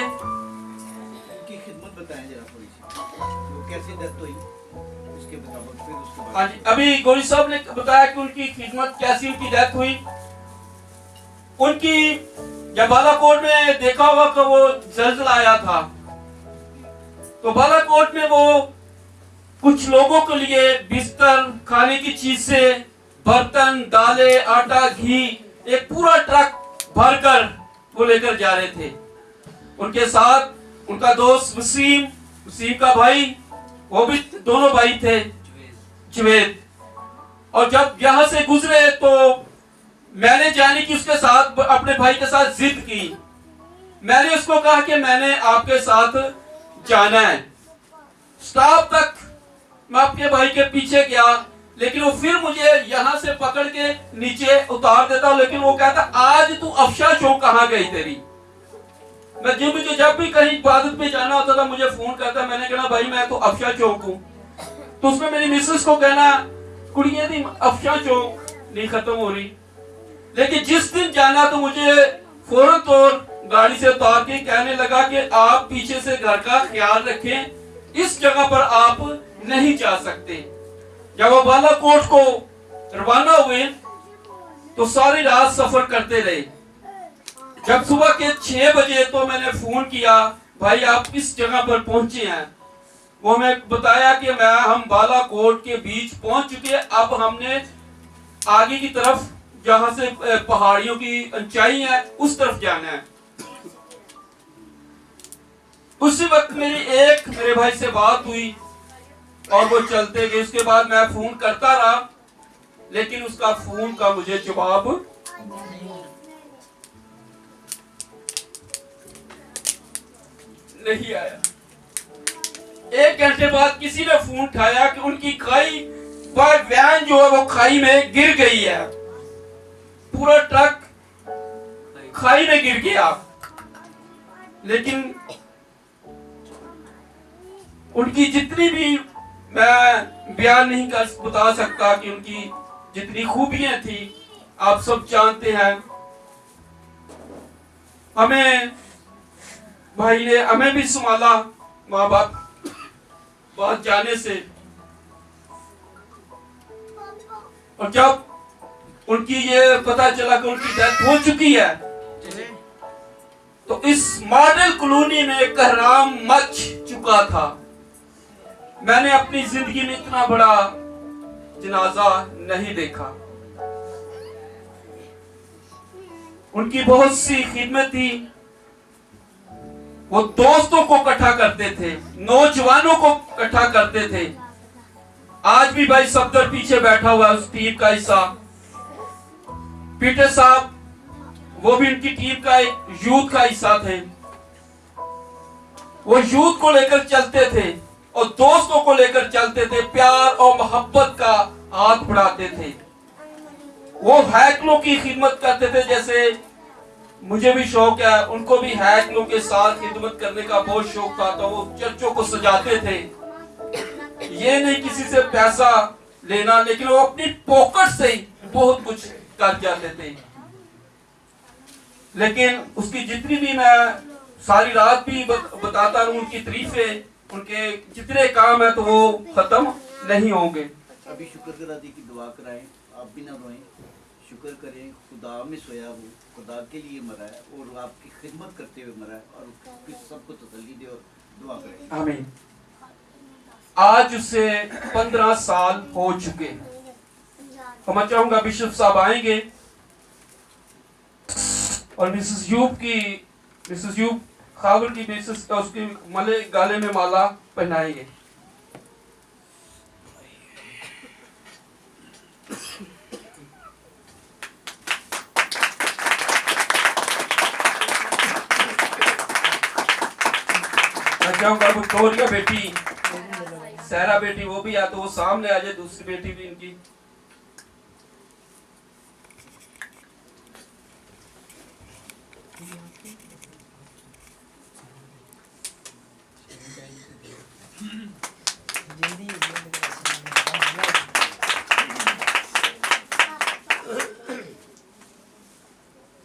हाँ जी, अभी गोरी साहब ने बताया कि उनकी खिदमत कैसी, उनकी डेथ हुई। उनकी जब बालाकोट में देखा होगा कि वो जल्जला आया था, तो बालाकोट में वो कुछ लोगों के लिए बिस्तर, खाने की चीजें, बर्तन, दालें, आटा, घी, एक पूरा ट्रक भरकर वो लेकर जा रहे थे। उनके साथ उनका दोस्त वसीम का भाई, वो भी दोनों भाई थे, जुवेद। और जब यहाँ से गुजरे तो मैंने जाने की उसके साथ, अपने भाई के साथ जिद की। मैंने उसको कहा कि मैंने आपके साथ जाना है। स्टॉप तक मैं अपने भाई के पीछे गया, लेकिन वो फिर मुझे यहाँ से पकड़ के नीचे उतार देता, लेकिन वो कहता आज तू अफशा चौक कहाँ गई तेरी। मैं जब भी कहीं इबादत पे जाना होता था मुझे फोन करता, मैंने कहना भाई मैं तो अफशा चौक हूँ। तो उसमें मेरी मिसेस को कहना कुड़ियां दी अफशा चौक नहीं खत्म हो रही। लेकिन जिस दिन जाना तो मुझे फौरन तौर गाड़ी से उतार के कहने लगा कि आप पीछे से घर का ख्याल रखें, इस जगह पर आप नहीं जा सकते। जब वो बालाकोट को रवाना हुए तो सारी रात सफर करते रहे। जब सुबह के 6 बजे तो मैंने फोन किया, भाई आप किस जगह पर पहुंचे हैं। वो हमें बताया कि हम बालाकोट के बीच पहुंच चुके हैं, अब हमने आगे की तरफ जहां से पहाड़ियों की ऊंचाई है उस तरफ जाना है। उसी वक्त मेरे भाई से बात हुई और वो चलते गए। उसके बाद मैं फोन करता रहा, लेकिन उसका फोन का मुझे जवाब नहीं आया। 1 घंटे बाद किसी ने फोन उठाया कि उनकी खाई पर वैन जो है वो खाई में गिर गई है, पूरा ट्रक खाई में गिर गया। लेकिन उनकी जितनी भी मैं बयान नहीं कर बता सकता कि उनकी जितनी खूबियां थी आप सब जानते हैं। भाई ने हमें भी संभाला माँ बाप जाने से। और जब उनकी ये पता चला कि उनकी डेथ हो चुकी है तो इस मॉडल कॉलोनी में कहराम मच चुका था। मैंने अपनी जिंदगी में इतना बड़ा जनाजा नहीं देखा। उनकी बहुत सी खिदमत थी। वो दोस्तों को इकट्ठा करते थे, नौजवानों को इकट्ठा करते थे। आज भी भाई सफदर पीछे बैठा हुआ है उस टीम का हिस्सा। पीटर साहब वो भी उनकी टीम का एक यूथ का हिस्सा थे। वो यूथ को लेकर चलते थे और दोस्तों को लेकर चलते थे, प्यार और मोहब्बत का हाथ बढ़ाते थे। वो हैकलों की खिदमत करते थे, जैसे मुझे भी शौक है, उनको भी हैकलों के साथ खिदमत करने का बहुत शौक था। तो वो चर्चों को सजाते थे। ये नहीं किसी से पैसा लेना, लेकिन वो अपनी पॉकेट से ही बहुत कुछ कर जाते थे। लेकिन उसकी जितनी भी मैं सारी रात भी बताता रहूं उनकी तारीफें, उनके जितने काम है तो वो खत्म नहीं होंगे। अभी शुक्रगुजारी की दुआ कराएं, आप भी ना रोएं, शुक्र करें। खुदा में सोया वो खुदा के लिए मरा है और आपकी खिदमत करते हुए मरा है, और सबको तसल्ली दे और दुआ करें। आमीन। आज उसे 15 साल हो चुके। तो मैं चाहूंगा बिशप साहब आएंगे और मिसेस यूब खाबर की मिसेस उसके गले में माला पहनाएंगे। मैं चाहूंगा विक्टोरिया बेटी, सहरा बेटी वो भी आ तो वो सामने आ जाए, दूसरी बेटी भी इनकी।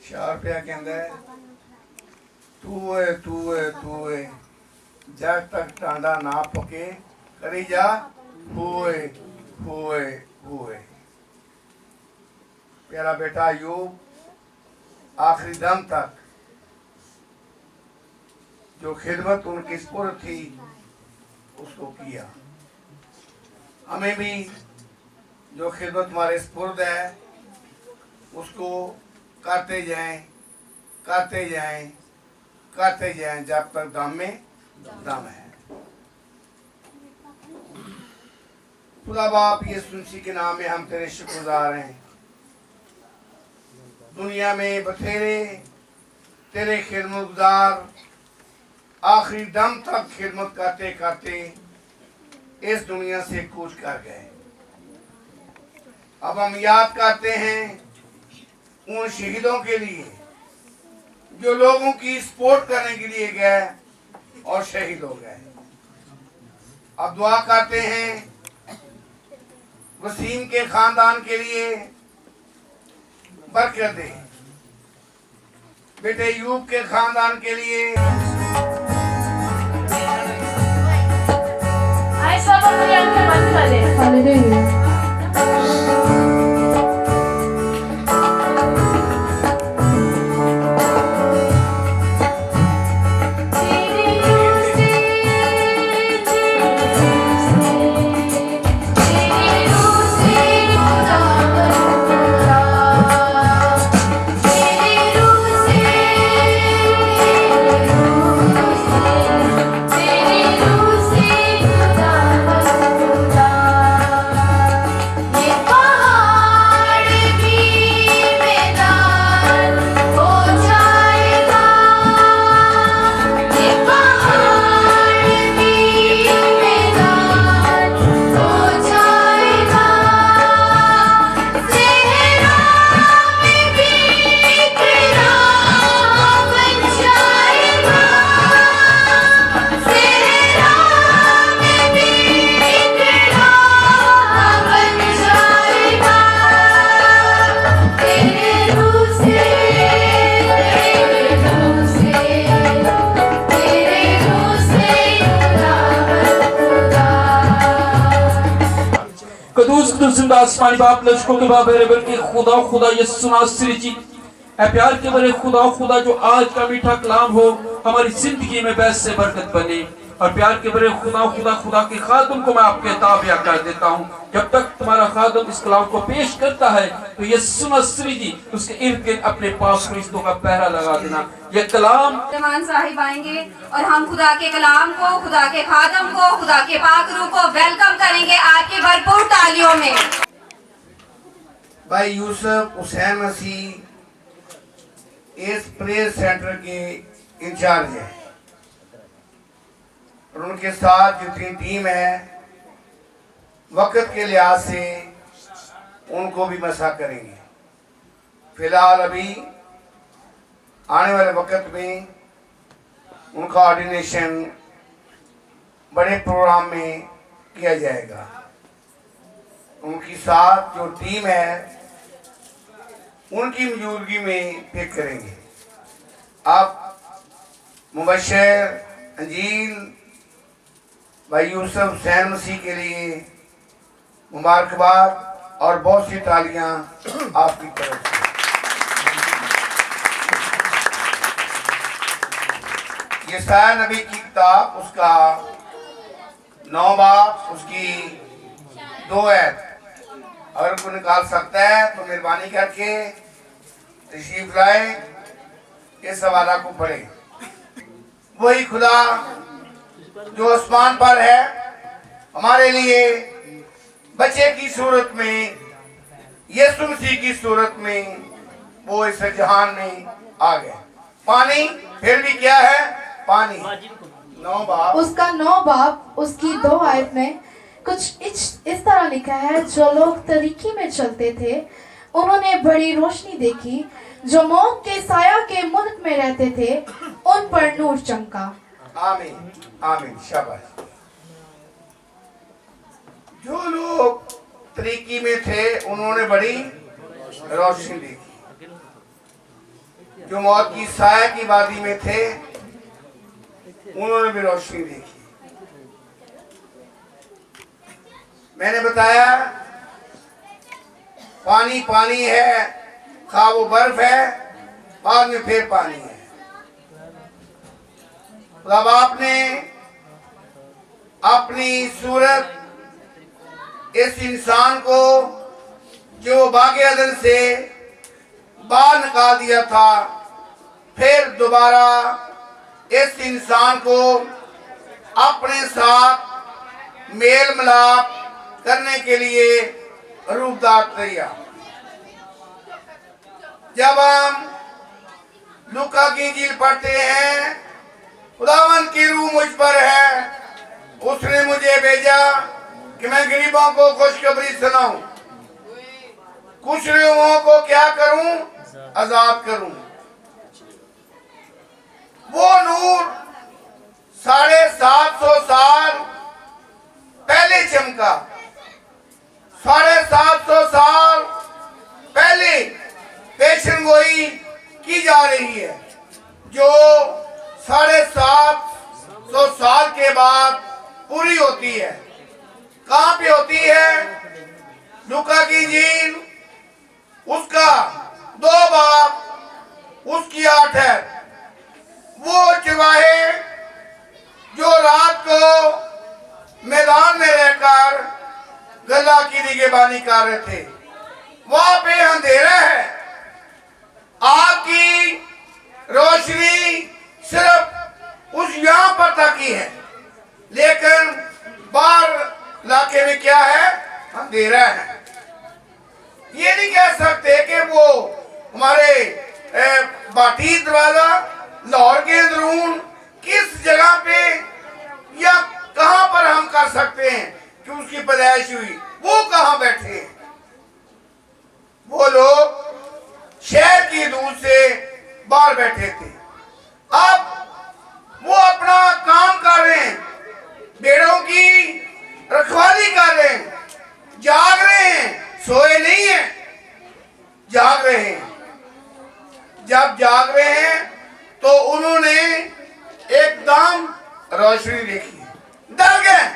शार पिया कहंदा है तू है जब तक टांडा ना पके करी जा हुए हुए हुए। प्यारा बेटा यूब आखिरी दम तक जो खिदमत उनकी स्पुर्द थी उसको किया। हमें भी जो खिदमत हमारे स्पुर्द है उसको करते जाएं जब तक दम में दम है। खुदा बाप यीशु मसीह के नाम में हम तेरे शुक्रगुजार हैं। दुनिया में बथेरे तेरे खिदमतगार आखिरी दम तक खिदमत करते करते इस दुनिया से कूच कर गए। अब हम याद करते हैं उन शहीदों के लिए जो लोगों की सपोर्ट करने के लिए गए और शहीद हो गए। अब दुआ करते हैं वसीम के खानदान के लिए, बरकत दे। बेटे यूब के खानदान के लिए, आए सब अपनी आंखें बंद कर ले। हालेलुया। कदूस कदूस जिंदा आसमानी बाप लश्कों के बाप मेरे बल्कि खुदा खुदा यीशु नासरी जी ऐ प्यार के बड़े खुदा खुदा जो आज का मीठा कलाम हो हमारी जिंदगी में बैस से बरकत बने। और प्यार के बड़े खुदा खुदा खुदा के खादम को मैं आपके ताबिया कर देता हूँ। जब तक तुम्हारा खादम इस कलाम को पेश करता है तो यीशु नासरी जी उसके इर्द गिर्द अपने पास फरिश्तों का पहरा लगा देना। ये कलाम मेहमान साहिब आएंगे और हम खुदा के कलाम को, खुदा के खादम को, खुदा के पाक रूह को वेलकम करेंगे आपकी भरपूर तालियों में। भाई यूसुफ हुसैन मसीह इस प्रेयर सेंटर के इंचार्ज है और उनके साथ जितनी टीम है वक्त के लिहाज से उनको भी मसा करेंगे। फिलहाल अभी आने वाले वक्त में उनका ऑर्डिनेशन बड़े प्रोग्राम में किया जाएगा। उनकी साथ जो टीम है उनकी मौजूदगी में पिक करेंगे। अब मुबशर अंजील भाई यूसुफ हुसैन मसीह के लिए मुबारकबाद और बहुत सी तालियां आपकी तरफ से। ये साया नबी की किताब उसका 9 बाब उसकी 2 आयत अगर कोई निकाल सकता है तो मेहरबानी करके तशरीफ लाए, इस हवाला को पढ़े। वही खुदा जो आसमान पर है हमारे लिए बच्चे की सूरत में, यीशु मसीह की सूरत में वो इस जहान में आ गए। पानी फिर भी क्या है? पानी। 9 बाब उसका 9 बाब उसकी 2 आयत में कुछ इस तरह लिखा है, जो लोग तरीकी में चलते थे उन्होंने बड़ी रोशनी देखी, जो मौत के साया के मुल्क में रहते थे उन पर नूर चमका। आमीन आमीन, शाबाश। जो लोग तरीकी में थे उन्होंने बड़ी रोशनी देखी, जो मौत की साया की वादी में थे उन्होंने भी रोशनी देखी। मैंने बताया पानी पानी है, खा वो बर्फ है, बाद में फिर पानी है। अब आपने अपनी सूरत इस इंसान को जो बागे अदन से बाहर निकाल दिया था, फिर दोबारा इस इंसान को अपने साथ मेल मिलाप करने के लिए रूपदार किया। जब हम लूका की इंजील पढ़ते हैं, खुदावन की रूह मुझ पर है, उसने मुझे भेजा कि मैं गरीबों को खुशखबरी सुनाऊं। कुछ लोगों को क्या करूं, आजाद करूं। वो नूर 750 साल पहले चमका, 750 साल पहले पेशन गोई की जा रही है, जो 750 साल के बाद पूरी होती है। कहां पे होती है? लूका की इंजील उसका 2 बाब उसकी 8 है। वो चरवाहे जो रात को मैदान में रहकर गला की निगहबानी कर रहे थे, वहां पे अंधेरा है, आपकी रोशनी सिर्फ उस यहां पर तक ही है, लेकिन बाहर इलाके में क्या है? अंधेरा है। ये नहीं कह सकते कि वो हमारे बाटी दरवाजा लाहौर के अंदरून किस जगह पे या कहां पर हम कर सकते हैं कि उसकी पैदाइश हुई, वो कहां बैठे हैं। वो लोग शहर की दूर से बाहर बैठे थे। अब वो अपना काम कर रहे हैं, भेड़ों की रखवाली कर रहे हैं, जाग रहे हैं, सोए नहीं है, जाग रहे हैं। जब जाग रहे हैं तो उन्होंने एकदम रोशनी देखी, डर गए,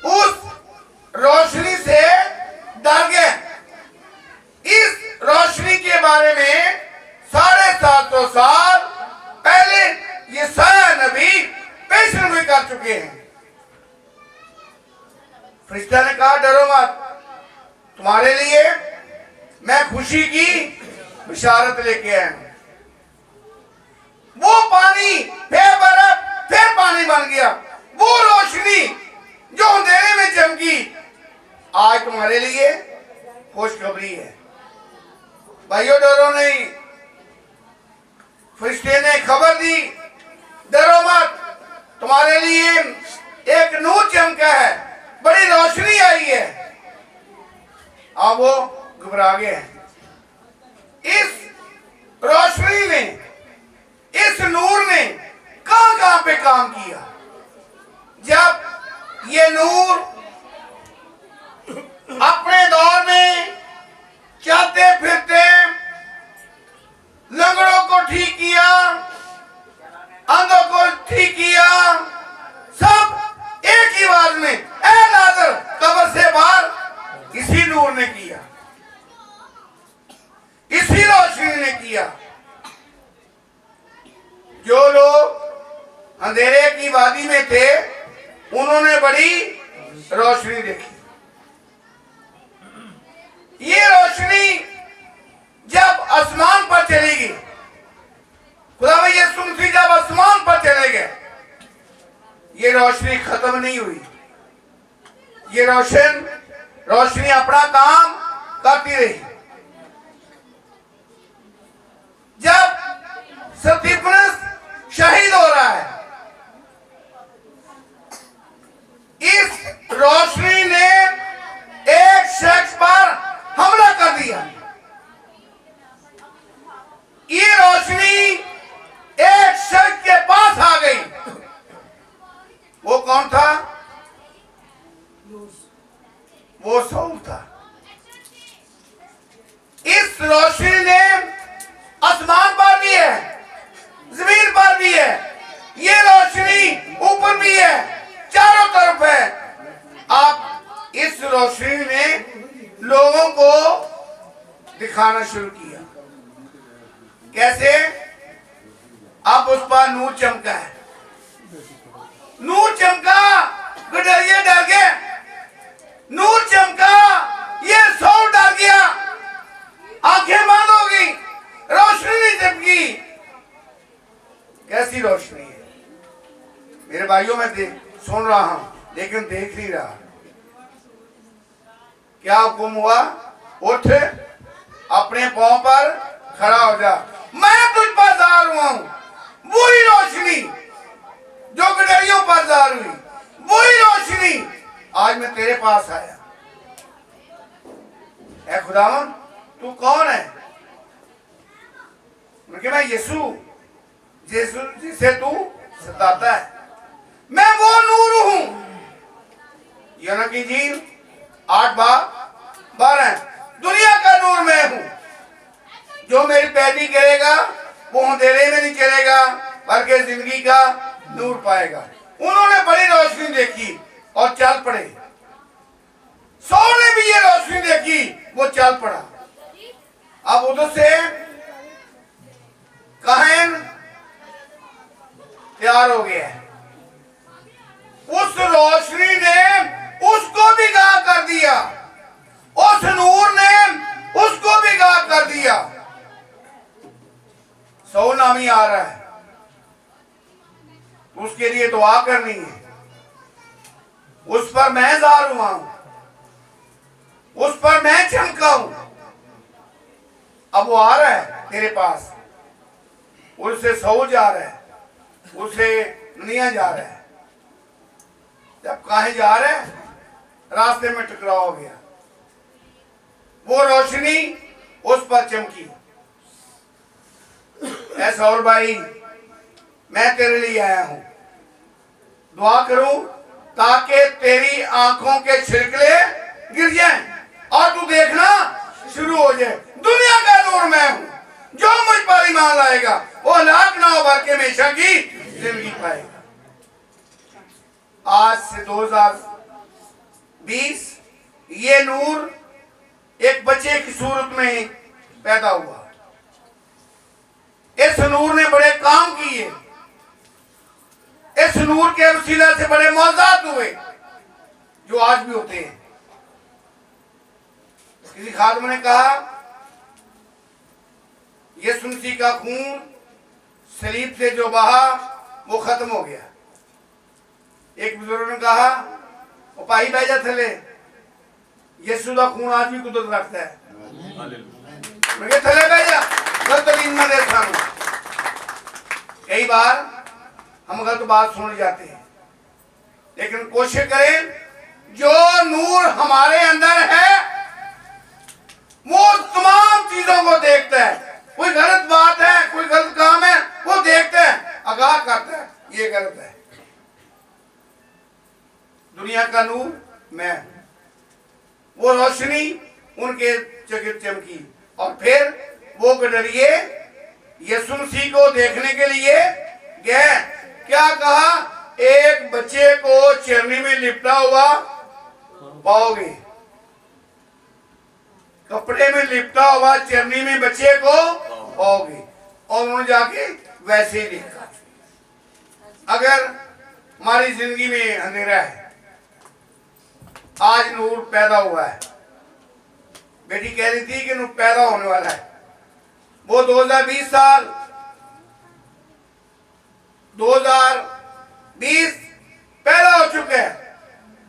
उस रोशनी से डर गए। इस रोशनी के बारे में 750 साल पहले ये साया नबी पेशन भी कर चुके हैं। फरिश्ता ने कहा, डरो मत, तुम्हारे लिए मैं खुशी की बिशारत लेके आया हूं। वो पानी फिर बर्फ फिर पानी बन गया। वो रोशनी जो अंधेरे में चमकी, आज तुम्हारे लिए खुशखबरी है। भाइयों, डरो नहीं। फरिश्ते ने खबर दी, डरो मत, तुम्हारे लिए एक नूर चमका है, बड़ी रोशनी आई है। अब वो घबरा गए। इस रोशनी ने, इस नूर ने कहां कहां पे काम किया। जब ये नूर अपने दौर में चलते फिरते लंगड़ों को ठीक किया, अंधों को ठीक किया, सब एक ही आवाज में, ए लाजर कब्र से बाहर, इसी नूर ने किया, इसी रोशनी ने किया। जो लोग अंधेरे की वादी में थे, उन्होंने बड़ी रोशनी देखी। ये रोशनी जब आसमान पर चलेगी, खुदा यीशु मसीह जब आसमान पर चले गए, ये रोशनी खत्म नहीं हुई। ये रोशनी अपना काम करती रही। जब स्तिफनस शहीद हो रहा है, इस रोशनी ने एक शख्स पर हमला कर दिया। ये रोशनी एक शख्स के पास आ गई। वो कौन था? वो सऊल था। इस रोशनी ने आसमान पर भी है, जमीन पर भी है, ये रोशनी ऊपर भी है, चारों तरफ है। आप इस रोशनी ने लोगों को दिखाना शुरू किया। कैसे? अब उस पर नूर चमका है, नूर चमका, गडरिया डर गए, नूर चमका, ये सौल डर गया, आंखें बंद हो गई, रोशनी नहीं चमकी। कैसी रोशनी है मेरे भाइयों? मैं सुन रहा हूं लेकिन देख नहीं रहा। क्या हुक्म हुआ? उठ, अपने पांव पर खड़ा हो जा, मैं तुझ पर ज़ाहिर हुआ हूं। वही रोशनी जो गडरियों पर ज़ाहिर हुई, वही रोशनी आज मैं तेरे पास आया। ऐ खुदावन तू कौन है? उनके मैं यीशु जिसे तू सताता है, मैं वो नूर हूं। यूहन्ना की इंजील 8:12 दुनिया का नूर मैं हूं, जो मेरी पैरवी करेगा वो अंधेरे में नहीं चलेगा बल्कि जिंदगी का नूर पाएगा। उन्होंने बड़ी रोशनी देखी और चल पड़े। सौल ने भी ये रोशनी देखी, वो चल पड़ा। अब उधर से काहिन तैयार हो गया है। उस रोशनी ने उसको भी गायब कर दिया, उस नूर ने उसको भी गायब कर दिया। सौल नामी आ रहा है, उसके लिए दुआ करनी है। उस पर मैं ज़ाहिर हुआ हूं, उस पर मैं चमका हूं। अब वो आ रहा है तेरे पास, उससे सौल जा रहा है, उसे निया जा रहा है। जब कहीं जा रहे हैं रास्ते में टकराव हो गया, वो रोशनी उस पर चमकी। ऐ सौल भाई, मैं तेरे लिए आया हूं, दुआ करूं ताकि तेरी आंखों के छिलके गिर जाएं और तू देखना शुरू हो जाए। दुनिया का नूर मैं हूं, जो मुझ पर ईमान लाएगा वो हलाक ना हो बल्कि हमेशा की जिंदगी पाएगा। आज से 2020 ये नूर एक बच्चे की सूरत में पैदा हुआ। इस नूर ने बड़े काम किए, इस नूर के वसीला से बड़े मौजूद हुए जो आज भी होते हैं। किसी खादिम ने कहा यीशु मसीह का खून सलीब से जो बहा वो खत्म हो गया। एक बुजुर्ग ने कहा वो पाई बैजा थले यीशु का खून आज भी कुदरत रखता है। मैं थले बैजा गलत में दे खानू। कई बार हम गलत बात सुन जाते हैं, लेकिन कोशिश करें जो नूर हमारे अंदर है वो तमाम चीजों को देखता है। कोई गलत बात है, कोई गलत काम है, वो देखता है, आगाह करता है ये गलत है। दुनिया का नूर मैं, वो रोशनी उनके चकित चमकी। और फिर वो गडरिए यीशु मसीह को देखने के लिए गए। क्या कहा? एक बच्चे को चरनी में लिपटा हुआ पाओगे, कपड़े में लिपटा हुआ चरनी में बच्चे को पाओगे। और उन्होंने जाके वैसे ही लिखा। अगर हमारी जिंदगी में अंधेरा है, आज नूर पैदा हुआ है। बेटी कह रही थी कि नूर पैदा होने वाला है। वो 2020 साल 2020 पैदा हो चुके हैं।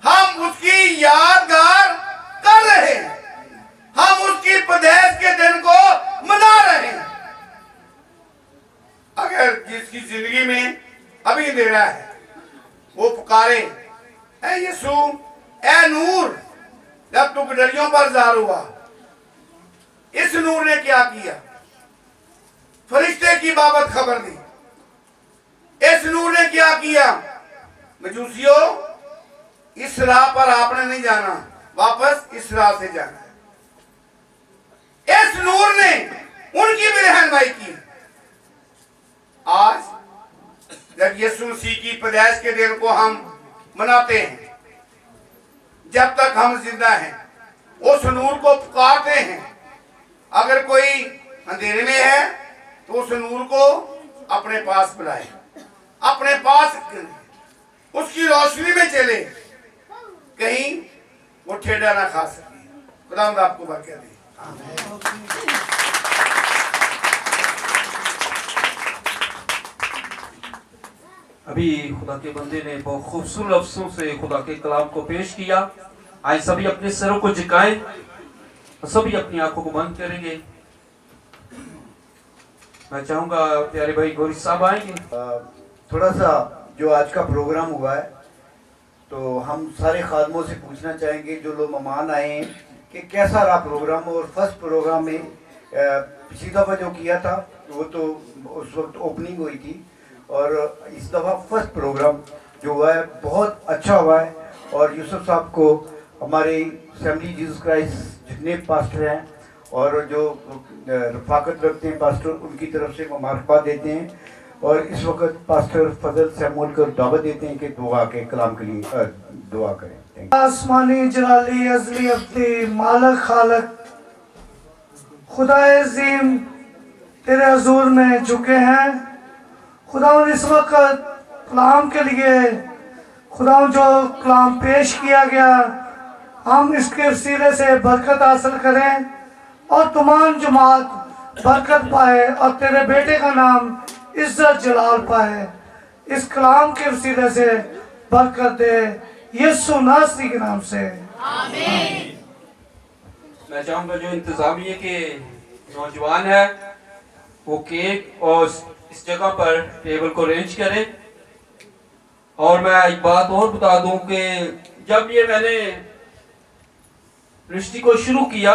हम उसकी यादगार कर रहे हैं, हम उसकी पैदाइश के दिन को मना रहे हैं। अगर जिसकी जिंदगी में अभी अंधेरा है वो पुकारे ऐ यीशु, ऐ नूर। जब तू गडरियों पर ज़ाहिर हुआ, इस नूर ने क्या किया? फरिश्ते की बाबत खबर दी। इस नूर ने क्या किया? मजूसियों, इस राह पर आपने नहीं जाना, वापस इस राह से जाना है। इस नूर ने उनकी भी रहनुमाई की। आज जब यीशु मसीह की पैदाइश के दिन को हम मनाते हैं, जब तक हम जिंदा हैं उस नूर को पुकारते हैं। अगर कोई अंधेरे में है तो उस नूर को अपने पास बुलाए, अपने पास उसकी रोशनी में चले, कहीं वो ठेडा ना खा सके। खुदावंद आपको बरकत दे। अभी खुदा के बंदे ने बहुत खूबसूरत लफ्जों से खुदा के कलाम को पेश किया। आए सभी अपने सरों को झुकाएं, सभी अपनी आंखों को बंद करेंगे। मैं चाहूंगा प्यारे भाई गौरी साहब आएंगे। थोड़ा सा जो आज का प्रोग्राम हुआ है तो हम सारे खादमों से पूछना चाहेंगे जो लोग मेहमान आए हैं कि कैसा रहा प्रोग्राम। और फर्स्ट प्रोग्राम में पिछली दफ़ा जो किया था वो तो उस वक्त ओपनिंग हुई थी, और इस दफ़ा फर्स्ट प्रोग्राम जो हुआ है बहुत अच्छा हुआ है। और यूसुफ साहब को हमारे असेंबली जीसस क्राइस्ट जितने पास्टर हैं और जो रफाकत रखते हैं पास्टर, उनकी तरफ से मुबारकबाद देते हैं। और इस वक्त पास्टर फजल सैमुअल को दावत देते हैं कि दुआ के कलाम के लिए दुआ करें। आसमानी जलाली अज़ली अब्दी मालक खालक खुदाए अज़ीम तेरे हजूर में झुके हैं खुदा। इस वक्त कलाम के लिए खुदा जो कलाम पेश किया गया, हम इसके वसीले से बरकत हासिल करें और तमाम जमात बरकत पाए और तेरे बेटे का नाम इज्जत जलाल पाए। इस कलाम के वसीले से बरकत दे, यीशु नासरी के नाम से आमीन। मैं चाहूँगा जो इंतजामिया के नौजवान है वो केक और इस जगह पर टेबल को अरेंज करें। और मैं एक बात और बता दूं कि जब ये मैंने रिश्ती को शुरू किया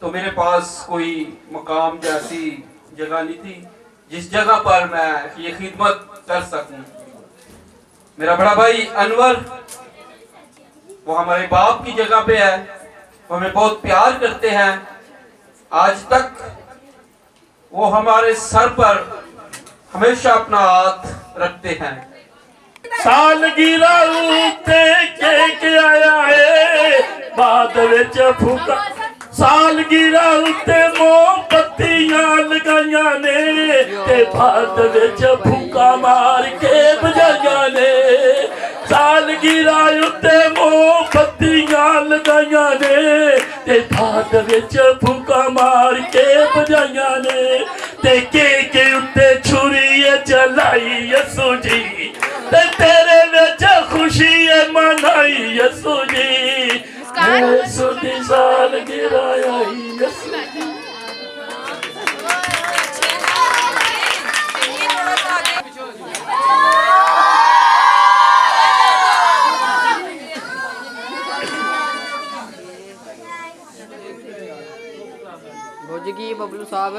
तो मेरे पास कोई मकाम जैसी जगह नहीं थी जिस जगह पर मैं ये खिदमत कर सकूं। मेरा बड़ा भाई अनवर वो हमारे बाप की जगह पे है, वो हमें बहुत प्यार करते हैं। आज तक वो हमारे सर पर हमेशा अपना हाथ रखते हैं। सालगिरा उत्ते केक आया है बाद विच फूका, सालगिरा उत्ते मोमबत्तियां लगाइयां ने ते बाद विच फूका मार के बजाइयां ने। सालगिरा उत्ते मोमबत्तियां लगाइयां ने ते बाद विच फूका मार के बजाइयां ने। ते केक उत्ते छुरी चलाई यसू जी ते तेरे विच खुशी मनाई यसू जी। यसू दी सालगिरा आई यसू। भोजगी बबलू साहब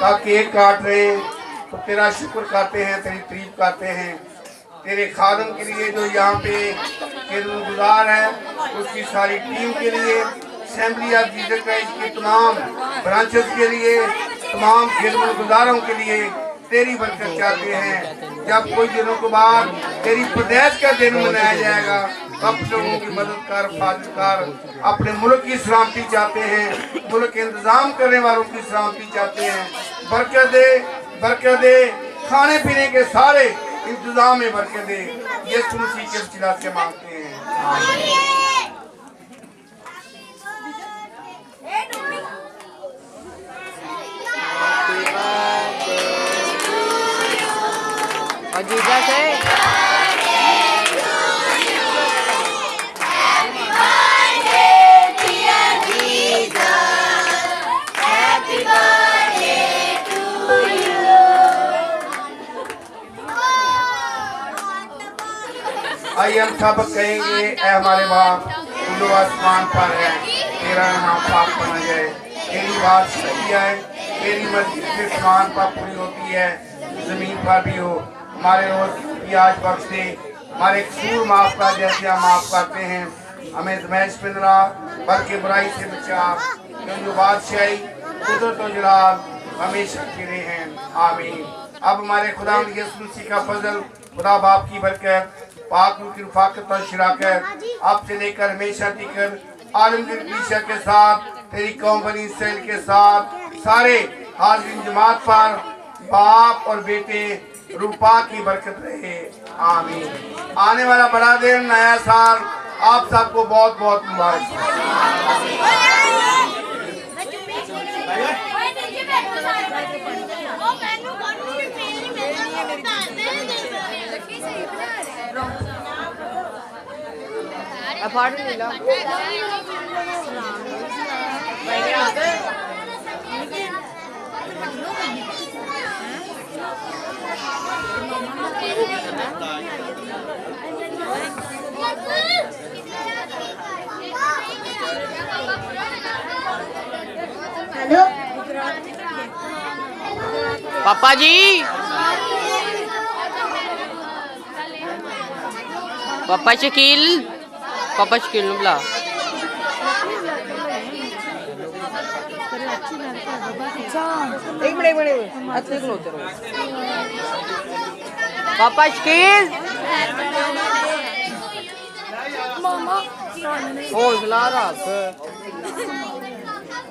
का केक काट रहे तो तेरा शुक्र करते हैं, तेरी तारीफ करते हैं। तेरे खादम के लिए जो यहाँ पे गुजार है, उसकी सारी टीम के लिए, असेंबली ऑफ जीसस क्राइस्ट के तमाम ब्रांचेस के लिए, तमाम गुजारों के लिए तेरी बरकत चाहते हैं। जब कुछ दिनों के बाद तेरी पैदाइश का दिन मनाया जाएगा, अब लोगों की मदद कर, हिफाजत कर, अपने मुल्क की सलामती चाहते हैं, मुल्क के इंतजाम करने वालों की सलामती चाहते हैं। बरकत दे, बरकत दे, खाने पीने के सारे इंतजाम में बरकत दे। यीशु मसीह के वसीला से मांगते हैं। और जीजा से आइए हम सब कहेंगे, ऐ हमारे बाप तू जो आसमान पर है, तेरा नाम पाक बना जाए, तेरी बात सही है, तेरी मर्जी के आसमान पर पूरी होती है, जमीन पर भी हो। हमारे रोज की आज बख्श दे, हमारे कसूर माफ कर जैसे हम माफ करते हैं। हमें जमैश पिंदरा बल्कि बुराई से बचा, जो बादशाही कुदरत और जलाल हमेशा के लिए हैं। आमीन। अब हमारे खुदा यीशु मसीह का फजल, खुदा बाप की बरकत, पाक की रफाकत और शराकत अब से लेकर हमेशा तक आलमगीर कलीसिया के साथ, तेरी कौम बनी इसराइल के साथ, सारे हाज़िरीन जमात पर बाप और बेटे रूपा की बरकत रहे। आमीन। आने वाला बड़ा दिन, नया साल आप सबको बहुत बहुत मुबारक। हेलो पापा जी, पापा शकील नुबला एक मिनट अच्छे से उतरो। पापा शकील हौसला रख।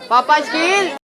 पापा शकील